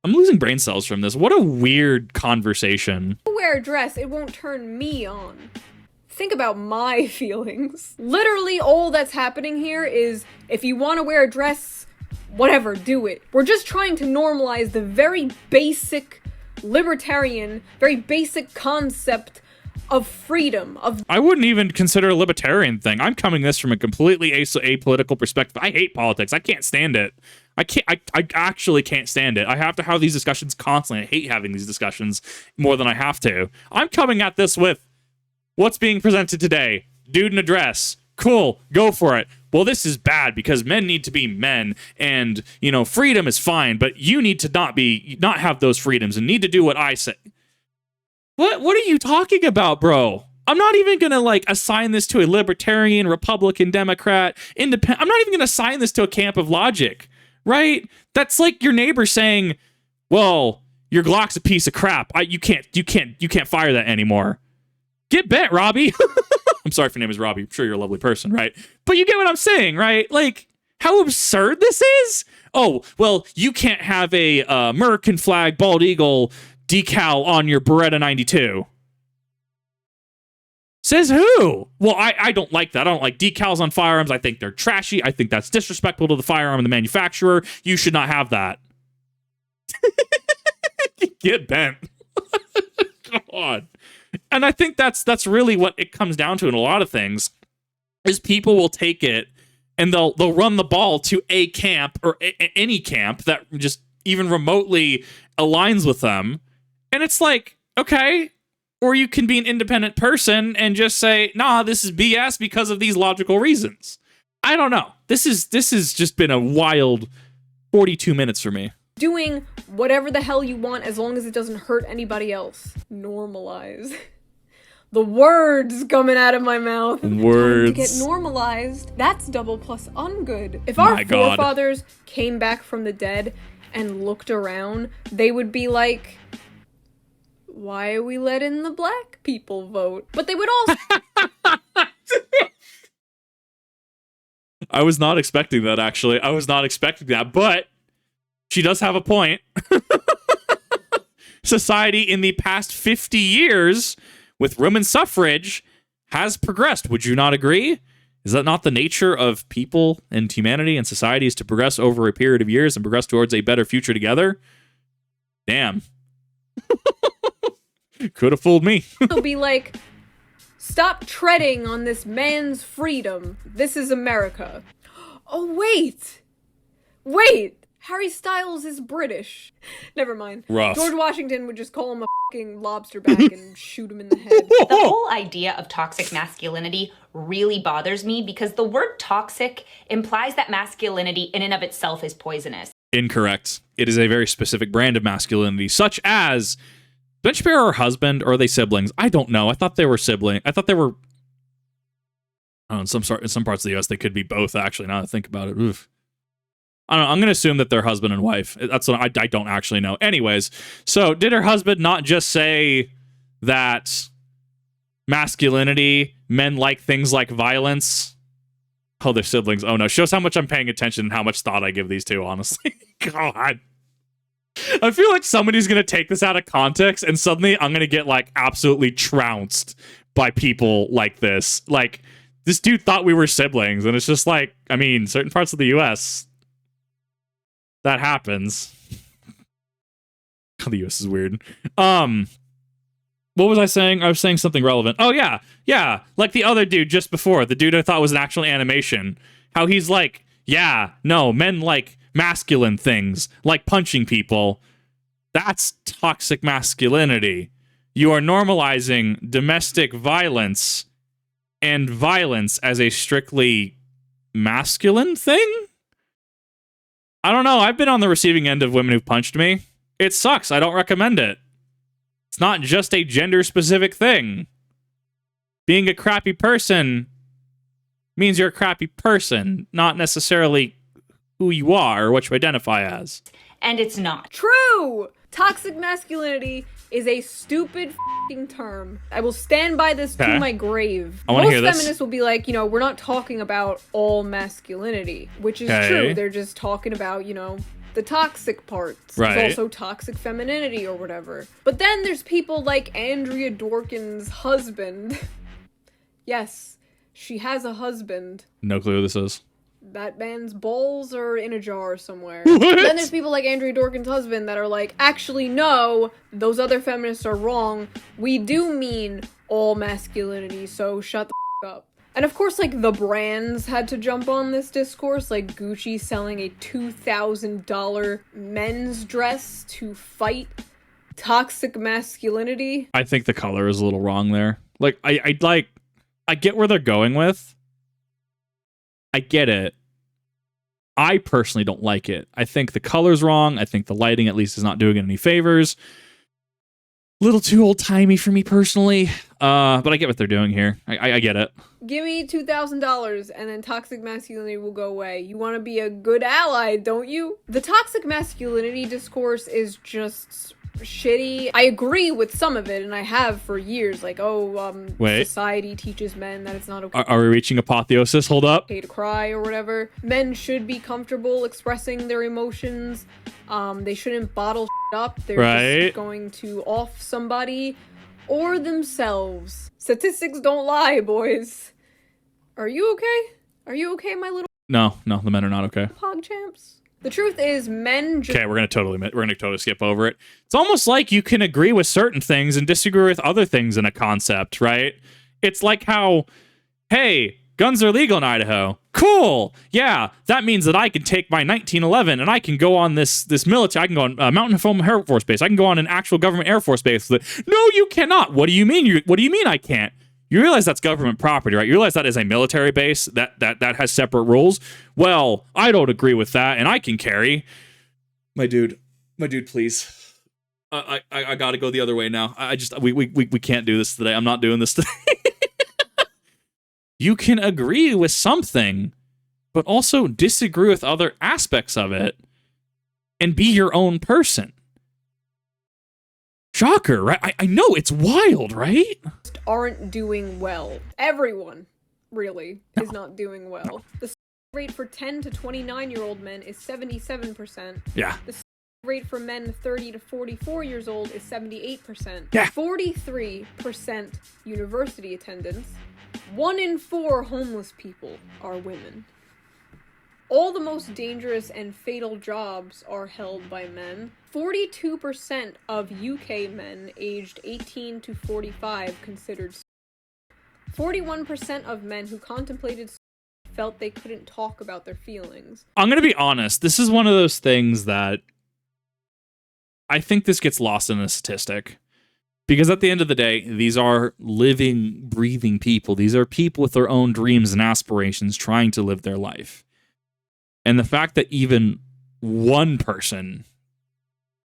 I'm losing brain cells from this. What a weird conversation. If you wear a dress, it won't turn me on. Think about my feelings. Literally all that's happening here is, if you want to wear a dress, whatever, do it. We're just trying to normalize the very basic libertarian, very basic concept of freedom, of... I wouldn't even consider a libertarian thing. I'm coming this from a completely apolitical perspective. I hate politics. I can't stand it. I actually can't stand it. I have to have these discussions constantly. I hate having these discussions more than I have to. I'm coming at this with what's being presented today. Dude in a dress. Cool. Go for it. Well, this is bad because men need to be men, and, you know, freedom is fine, but you need to not have those freedoms and need to do what I say. What are you talking about, bro? I'm not even going to, like, assign this to a libertarian, Republican, Democrat, independent. I'm not even going to assign this to a camp of logic, right? That's like your neighbor saying, well, your Glock's a piece of crap. You can't fire that anymore. Get bent, Robbie. I'm sorry if your name is Robbie. I'm sure you're a lovely person, right? But you get what I'm saying, right? Like, how absurd this is? Oh, well, you can't have a American flag, bald eagle decal on your Beretta 92. Says who? Well, I don't like that. I don't like decals on firearms. I think they're trashy. I think that's disrespectful to the firearm and the manufacturer. You should not have that. Get bent. Come on. And I think that's really what it comes down to in a lot of things, is people will take it and they'll run the ball to a camp or any camp that just even remotely aligns with them. And it's like, okay, or you can be an independent person and just say, nah, this is BS because of these logical reasons. I don't know. This has just been a wild 42 minutes for me. Doing whatever the hell you want as long as it doesn't hurt anybody else. Normalize. The words coming out of my mouth. Words. Time to get normalized. That's double plus ungood. If our forefathers came back from the dead and looked around, they would be like, why are we letting the black people vote? But they would also... I was not expecting that, actually. I was not expecting that, but she does have a point. Society in the past 50 years with women's suffrage has progressed. Would you not agree? Is that not the nature of people and humanity and society, is to progress over a period of years and progress towards a better future together? Damn. Could have fooled me. They'll be like, stop treading on this man's freedom. This is America. Oh, wait. Harry Styles is British. Never mind. Rough. George Washington would just call him a fucking lobster bag and shoot him in the head. The whole idea of toxic masculinity really bothers me because the word toxic implies that masculinity in and of itself is poisonous. Incorrect. It is a very specific brand of masculinity, such as... Ben Shapiro her husband, or are they siblings? I don't know. I thought they were siblings. I thought they were... I don't know, in some parts of the U.S. they could be both, actually, now that I think about it. Oof. I don't know. I'm going to assume that they're husband and wife. That's what I don't actually know. Anyways, so did her husband not just say that masculinity, men like things like violence? Oh, they're siblings. Oh, no. Shows how much I'm paying attention and how much thought I give these two, honestly. God. I feel like somebody's going to take this out of context and suddenly I'm going to get like absolutely trounced by people like this. Like, this dude thought we were siblings, and it's just like, I mean, certain parts of the US, that happens. The US is weird. What was I saying? I was saying something relevant. Oh, yeah. Yeah. Like the other dude just before, the dude I thought was an actual animation. How he's like, yeah, no, men like masculine things, like punching people. That's toxic masculinity. You are normalizing domestic violence and violence as a strictly masculine thing? I don't know. I've been on the receiving end of women who've punched me. It sucks. I don't recommend it. It's not just a gender-specific thing. Being a crappy person means you're a crappy person, not necessarily who you are or what you identify as. And it's not. True! Toxic masculinity is a stupid f***ing term. I will stand by this to my grave. I want to hear this. Most feminists will be like, we're not talking about all masculinity, which is true. They're just talking about, the toxic parts. Right. There's also toxic femininity or whatever. But then there's people like Andrea Dworkin's husband. Yes, she has a husband. No clue who this is. That man's balls are in a jar somewhere. What? Then there's people like Andrea Dworkin's husband that are like, actually, no, those other feminists are wrong. We do mean all masculinity, so shut the f*** up. And of course, like, the brands had to jump on this discourse, like Gucci selling a $2,000 men's dress to fight toxic masculinity. I think the color is a little wrong there. Like, I get where they're going with. I get it. I personally don't like it. I think the color's wrong. I think the lighting, at least, is not doing it any favors. A little too old-timey for me personally. But I get what they're doing here. I get it. Give me $2,000 and then toxic masculinity will go away. You want to be a good ally, don't you? The toxic masculinity discourse is just shitty. I agree with some of it, and I have for years. Like, society teaches men that it's not okay. Are we reaching apotheosis? Hold up. Okay to cry or whatever. Men should be comfortable expressing their emotions. They shouldn't bottle shit up. They're just going to off somebody or themselves. Statistics don't lie, boys. Are you okay? Are you okay, my little... No, the men are not okay. Pog champs? The truth is, men just... Okay, we're gonna totally skip over it. It's almost like you can agree with certain things and disagree with other things in a concept, right? It's like how, hey, guns are legal in Idaho. Cool. Yeah, that means that I can take my 1911 and I can go on this military. I can go on Mountain Home Air Force Base. I can go on an actual government Air Force base. No, you cannot. What do you mean? What do you mean I can't? You realize that's government property, right? You realize that is a military base that has separate rules. Well, I don't agree with that, and I can carry. My dude, please. I gotta go the other way now. We can't do this today. I'm not doing this today. You can agree with something, but also disagree with other aspects of it, and be your own person. Shocker, right? I know, it's wild, right? Aren't doing well. Everyone, really, is not doing well. The rate for 10 to 29-year-old men is 77%. Yeah. The rate for men 30 to 44 years old is 78%. Yeah. 43% university attendance. 1 in 4 homeless people are women. All the most dangerous and fatal jobs are held by men. 42% of UK men aged 18 to 45 considered. 41% of men who contemplated felt they couldn't talk about their feelings. I'm going to be honest. This is one of those things that I think this gets lost in a statistic. Because at the end of the day, these are living, breathing people. These are people with their own dreams and aspirations trying to live their life. And the fact that even one person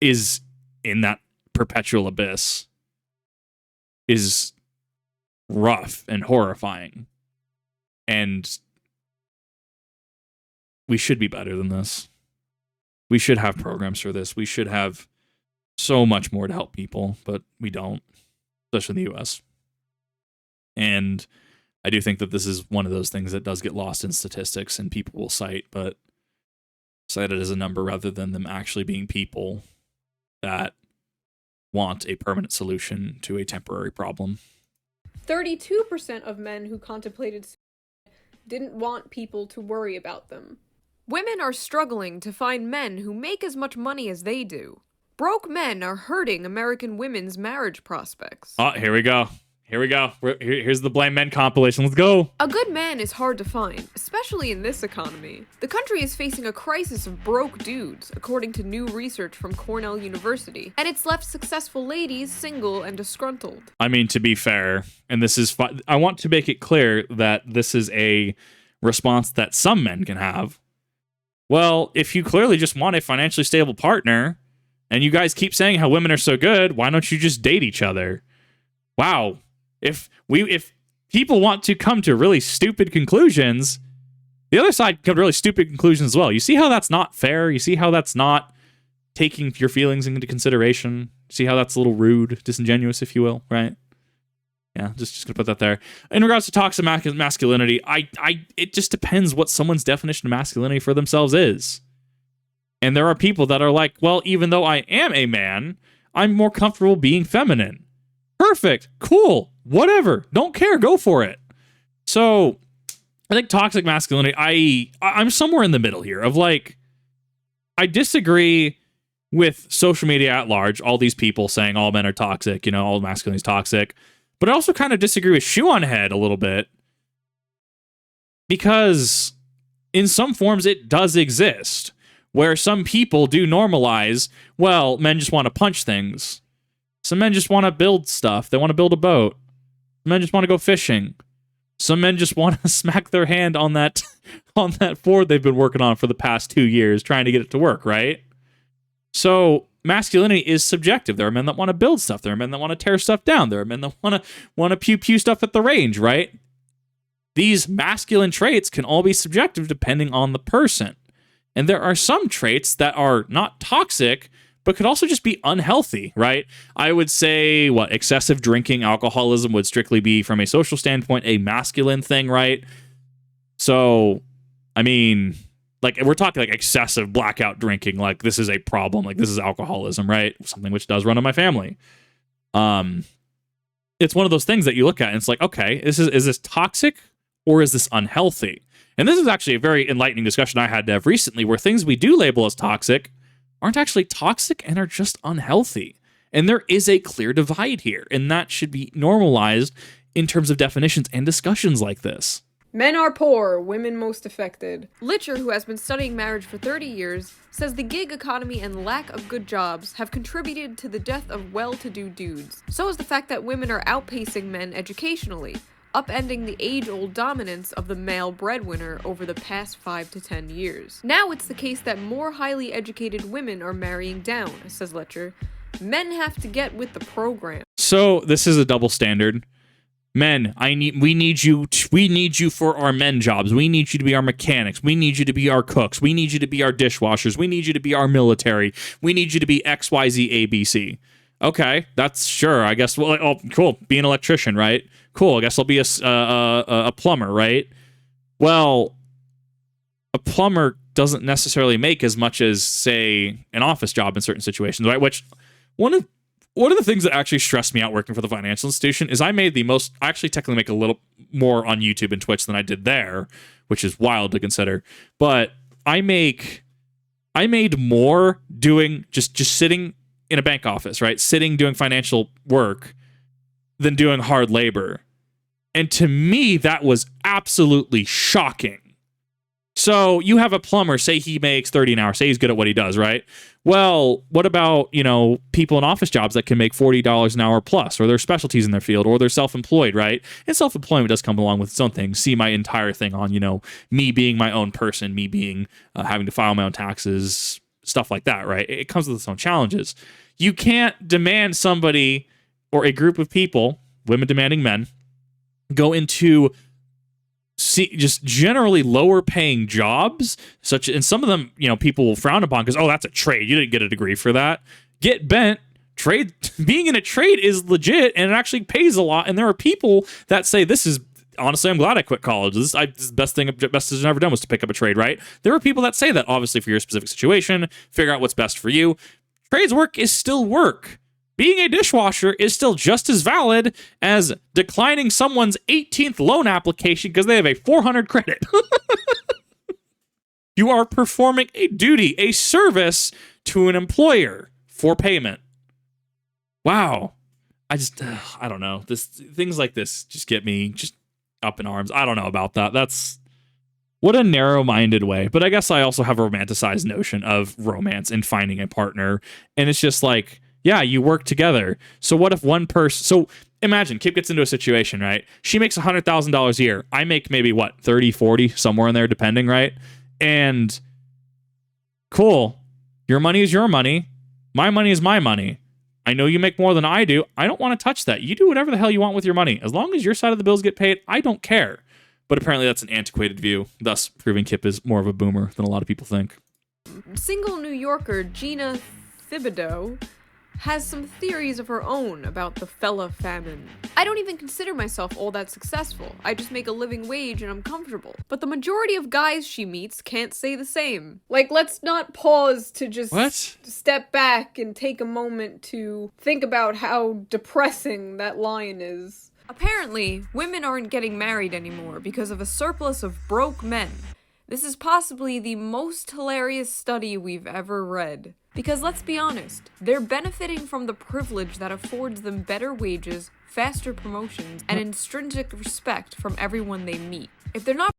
is in that perpetual abyss is rough and horrifying. And we should be better than this. We should have programs for this. We should have so much more to help people, but we don't, especially in the US. And I do think that this is one of those things that does get lost in statistics and people will cite, but cited as a number rather than them actually being people that want a permanent solution to a temporary problem. 32% of men who contemplated suicide didn't want people to worry about them. Women are struggling to find men who make as much money as they do. Broke men are hurting American women's marriage prospects. Oh, here we go. Here's the Blame Men compilation. Let's go. A good man is hard to find, especially in this economy. The country is facing a crisis of broke dudes, according to new research from Cornell University, and it's left successful ladies single and disgruntled. I mean, to be fair, and this is I want to make it clear that this is a response that some men can have. Well, if you clearly just want a financially stable partner, and you guys keep saying how women are so good, why don't you just date each other? Wow. If people want to come to really stupid conclusions, the other side come to really stupid conclusions as well. You see how that's not fair? You see how that's not taking your feelings into consideration? See how that's a little rude, disingenuous, if you will, right? Yeah, just gonna put that there. In regards to toxic masculinity, it just depends what someone's definition of masculinity for themselves is. And there are people that are like, well, even though I am a man, I'm more comfortable being feminine. Perfect, cool, whatever, don't care, go for it. So I think toxic masculinity, I'm somewhere in the middle here of like, I disagree with social media at large, all these people saying all men are toxic, all masculinity is toxic. But I also kind of disagree with Shoe0nHead a little bit, because in some forms it does exist, where some people do normalize, well, men just want to punch things. Some men just want to build stuff. They want to build a boat. Some men just want to go fishing. Some men just want to smack their hand on that Ford they've been working on for the past 2 years, trying to get it to work, right? So masculinity is subjective. There are men that want to build stuff. There are men that want to tear stuff down. There are men that want to pew stuff at the range, right? These masculine traits can all be subjective depending on the person. And there are some traits that are not toxic, but could also just be unhealthy, right? I would say, excessive drinking, alcoholism would strictly be, from a social standpoint, a masculine thing, right? So, I mean, like, we're talking like excessive blackout drinking, like this is a problem, like this is alcoholism, right? Something which does run in my family. It's one of those things that you look at and it's like, okay, is this toxic or is this unhealthy? And this is actually a very enlightening discussion I had to have recently, where things we do label as toxic aren't actually toxic and are just unhealthy. And there is a clear divide here, and that should be normalized in terms of definitions and discussions like this. Men are poor, women most affected. Litcher, who has been studying marriage for 30 years, says the gig economy and lack of good jobs have contributed to the death of well-to-do dudes. So is the fact that women are outpacing men educationally, upending the age-old dominance of the male breadwinner over the past 5 to 10 years. Now it's the case that more highly educated women are marrying down, says Litcher. Men have to get with the program. So this is a double standard. Men, we need you for our men jobs. We need you to be our mechanics. We need you to be our cooks. We need you to be our dishwashers. We need you to be our military. We need you to be XYZ ABC. Okay, that's sure. I guess. Well, oh, cool. Be an electrician, right? Cool. I guess I'll be a plumber, right? Well, a plumber doesn't necessarily make as much as, say, an office job in certain situations, right? Which one of the things that actually stressed me out working for the financial institution is I actually technically make a little more on YouTube and Twitch than I did there, which is wild to consider. But I made more doing just sitting in a bank office, right? Sitting doing financial work than doing hard labor. And to me, that was absolutely shocking. So you have a plumber, say he makes 30 an hour, say he's good at what he does, right? Well, what about, people in office jobs that can make $40 an hour plus, or their specialties in their field, or they're self-employed, right? And self-employment does come along with its own thing. See my entire thing on, me being my own person, me being, having to file my own taxes, stuff like that, right? It comes with its own challenges. You can't demand somebody or a group of people, women demanding men, go into just generally lower paying jobs, and some of them, people will frown upon because, oh, that's a trade. You didn't get a degree for that. Get bent. Being in a trade is legit and it actually pays a lot. And there are people that say this is honestly, I'm glad I quit college. This is the best decision I've ever done was to pick up a trade, right? There are people that say that, obviously, for your specific situation, figure out what's best for you. Trades work is still work. Being a dishwasher is still just as valid as declining someone's 18th loan application because they have a 400 credit. You are performing a duty, a service to an employer for payment. Wow. I don't know. Things like this just get me just up in arms. I don't know about that. That's what a narrow-minded way. But I guess I also have a romanticized notion of romance and finding a partner. And it's just like, yeah, you work together. So what if one person... So imagine, Kip gets into a situation, right? She makes $100,000 a year. I make maybe, 30, 40, somewhere in there, depending, right? And cool. Your money is your money. My money is my money. I know you make more than I do. I don't want to touch that. You do whatever the hell you want with your money. As long as your side of the bills get paid, I don't care. But apparently that's an antiquated view, thus proving Kip is more of a boomer than a lot of people think. Single New Yorker Gina Thibodeau has some theories of her own about the fella famine. I don't even consider myself all that successful. I just make a living wage and I'm comfortable. But the majority of guys she meets can't say the same. Like, let's not pause to just step back and take a moment to think about how depressing that line is. Apparently, women aren't getting married anymore because of a surplus of broke men. This is possibly the most hilarious study we've ever read. Because let's be honest, they're benefiting from the privilege that affords them better wages, faster promotions, and intrinsic respect from everyone they meet. If they're not...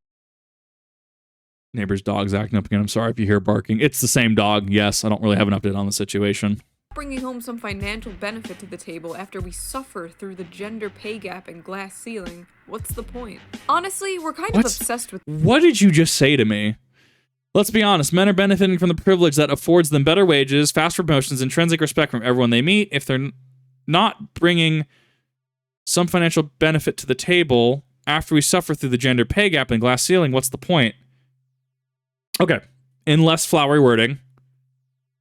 Neighbor's dog's acting up again. I'm sorry if you hear barking. It's the same dog. Yes, I don't really have an update on the situation. Bringing home some financial benefit to the table after we suffer through the gender pay gap and glass ceiling, what's the point? Honestly, we're kind of obsessed with... What did you just say to me? Let's be honest, men are benefiting from the privilege that affords them better wages, faster promotions, intrinsic respect from everyone they meet. If they're not bringing some financial benefit to the table after we suffer through the gender pay gap and glass ceiling, what's the point? Okay, in less flowery wording,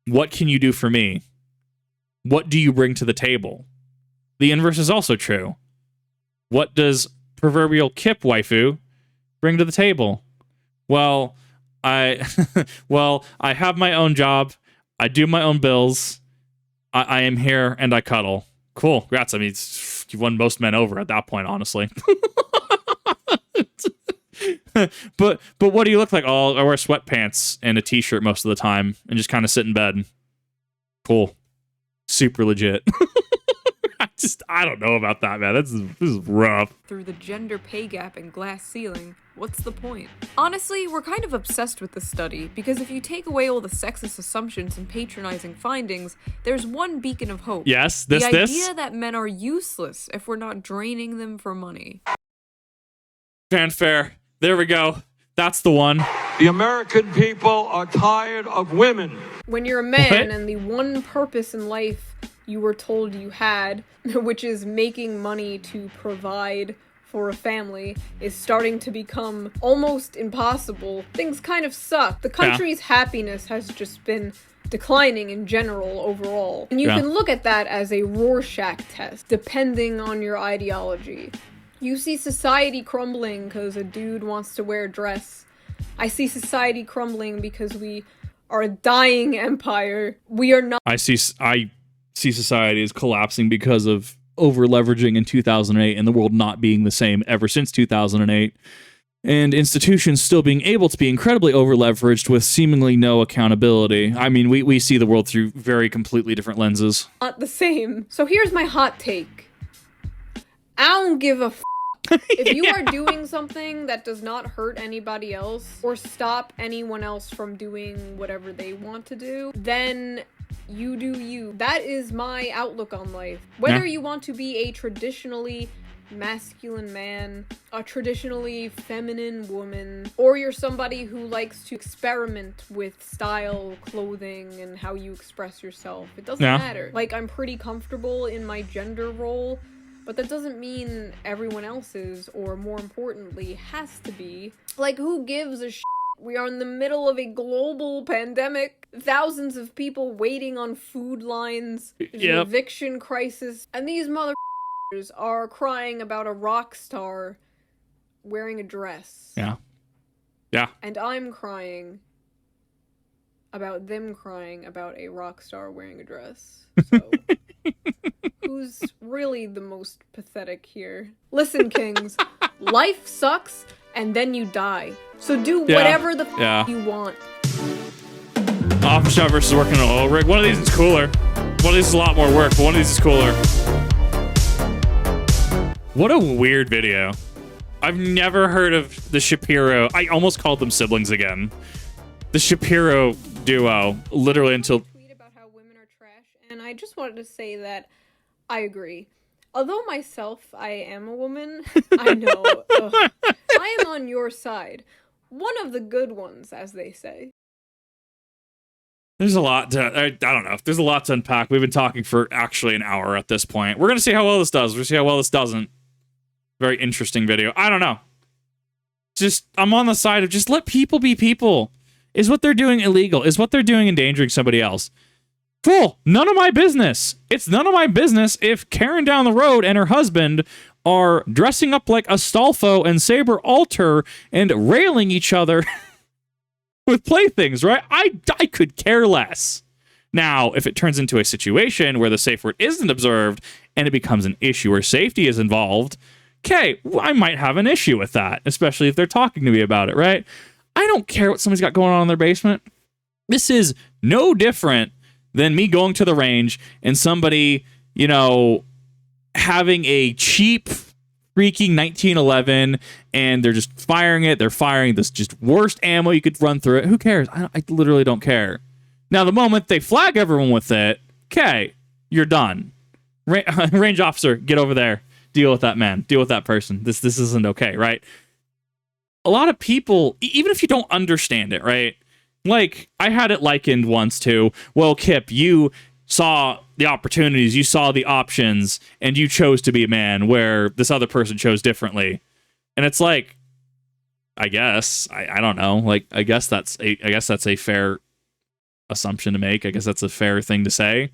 what can you do for me? What do you bring to the table? The inverse is also true. What does proverbial Kip waifu bring to the table? Well, I have my own job. I do my own bills. I am here and I cuddle. Cool. Congrats. I mean, you've won most men over at that point, honestly. But what do you look like? Oh, I wear sweatpants and a t-shirt most of the time and just kind of sit in bed. Cool. Super legit. I don't know about that, man. This is rough. Through the gender pay gap and glass ceiling, what's the point? Honestly, we're kind of obsessed with this study, because if you take away all the sexist assumptions and patronizing findings, there's one beacon of hope. Yes, the idea that men are useless if we're not draining them for money. Fanfare. There we go. That's the one. The American people are tired of women. When you're a man and the one purpose in life you were told you had, which is making money to provide for a family, is starting to become almost impossible, things kind of suck. The country's happiness has just been declining in general overall. And you can look at that as a Rorschach test, depending on your ideology. You see society crumbling because a dude wants to wear a dress. I see society crumbling because we are a dying empire. We are not... I see society as collapsing because of over-leveraging in 2008 and the world not being the same ever since 2008. And institutions still being able to be incredibly over-leveraged with seemingly no accountability. I mean, we see the world through very completely different lenses. Not the same. So here's my hot take. I don't give a if you are doing something that does not hurt anybody else or stop anyone else from doing whatever they want to do, then you do you. That is my outlook on life. Whether you want to be a traditionally masculine man, a traditionally feminine woman, or you're somebody who likes to experiment with style, clothing, and how you express yourself, it doesn't matter. Like, I'm pretty comfortable in my gender role, but that doesn't mean everyone else is, or more importantly, has to be. Like, who gives a shit? We are in the middle of a global pandemic. Thousands of people waiting on food lines. There's an eviction crisis. And these motherfuckers are crying about a rock star wearing a dress. Yeah. Yeah. And I'm crying about them crying about a rock star wearing a dress. So, who's really the most pathetic here? Listen, kings, life sucks and then you die. So do whatever the you want. Office shop versus working on an oil rig. One of these is cooler. One of these is a lot more work, but one of these is cooler. What a weird video. I've never heard of the Shapiro. I almost called them siblings again. The Shapiro duo, literally until... Tweet about how women are trash, and I just wanted to say that I agree. Although myself, I am a woman, I know. I am on your side. One of the good ones, as they say. There's a lot to... I don't know. There's a lot to unpack. We've been talking for actually an hour at this point. We're going to see how well this does. We're going to see how well this doesn't. Very interesting video. I don't know. Just, I'm on the side of just let people be people. Is what they're doing illegal? Is what they're doing endangering somebody else? Cool. None of my business. It's none of my business if Karen down the road and her husband are dressing up like Astolfo and Saber Alter and railing each other with playthings, right? I could care less. Now, if it turns into a situation where the safe word isn't observed and it becomes an issue where safety is involved, okay, I might have an issue with that, especially if they're talking to me about it, right? I don't care what somebody's got going on in their basement. This is no different than me going to the range and somebody, you know, having a cheap freaking 1911 and they're just firing it. They're firing this just worst ammo you could run through it. Who cares? I literally don't care. Now, the moment they flag everyone with it, okay, you're done. Range officer, get over there. Deal with that man. Deal with that person. This isn't okay, right? A lot of people, even if you don't understand it, right? Like, I had it likened once to, well, Kip, you saw the opportunities, you saw the options, and you chose to be a man where this other person chose differently. And it's like, I guess, I don't know. Like, I guess that's a fair assumption to make. I guess that's a fair thing to say.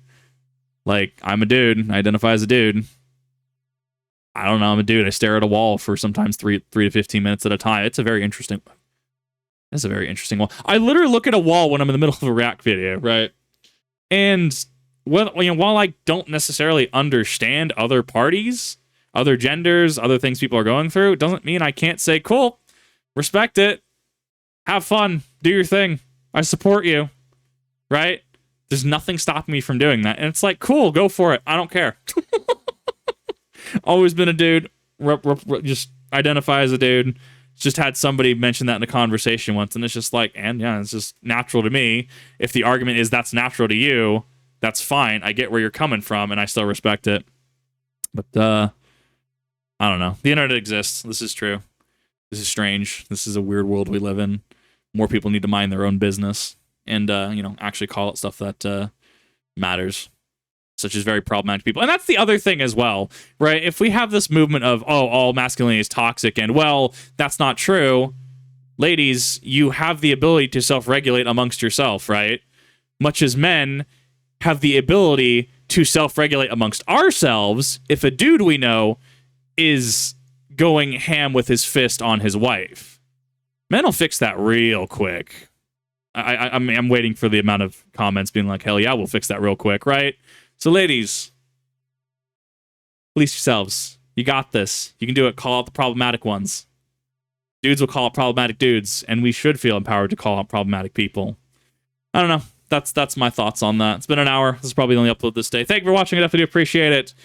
Like, I'm a dude, I identify as a dude. I don't know, I'm a dude. I stare at a wall for sometimes 3 to 15 minutes at a time. It's a very interesting wall. I literally look at a wall when I'm in the middle of a React video, right? And while I don't necessarily understand other parties, other genders, other things people are going through, it doesn't mean I can't say, cool, respect it, have fun, do your thing, I support you, right? There's nothing stopping me from doing that. And it's like, cool, go for it. I don't care. Always been a dude, just identify as a dude. Just had somebody mention that in a conversation once, and it's just like, and yeah, it's just natural to me. If the argument is that's natural to you, that's fine. I get where you're coming from, and I still respect it. But, I don't know. The internet exists. This is true. This is strange. This is a weird world we live in. More people need to mind their own business and, actually call it stuff that matters. Such as very problematic people. And that's the other thing as well, right? If we have this movement of, oh, all masculinity is toxic, and, well, that's not true. Ladies, you have the ability to self-regulate amongst yourself, right? Much as men have the ability to self-regulate amongst ourselves if a dude we know is going ham with his fist on his wife. Men will fix that real quick. I'm waiting for the amount of comments being like, hell yeah, we'll fix that real quick, right? So, ladies, police yourselves. You got this. You can do it. Call out the problematic ones. Dudes will call out problematic dudes, and we should feel empowered to call out problematic people. I don't know. That's my thoughts on that. It's been an hour. This is probably the only upload this day. Thank you for watching. I definitely appreciate it.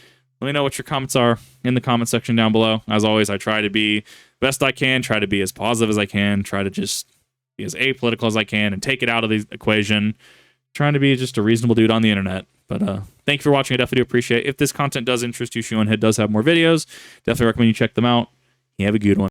Let me know what your comments are in the comment section down below. As always, I try to be best I can, try to be as positive as I can, try to just be as apolitical as I can, and take it out of the equation. Trying to be just a reasonable dude on the internet. But thank you for watching. I definitely do appreciate it. If this content does interest you, Shoe0nHead does have more videos. Definitely recommend you check them out. You have a good one.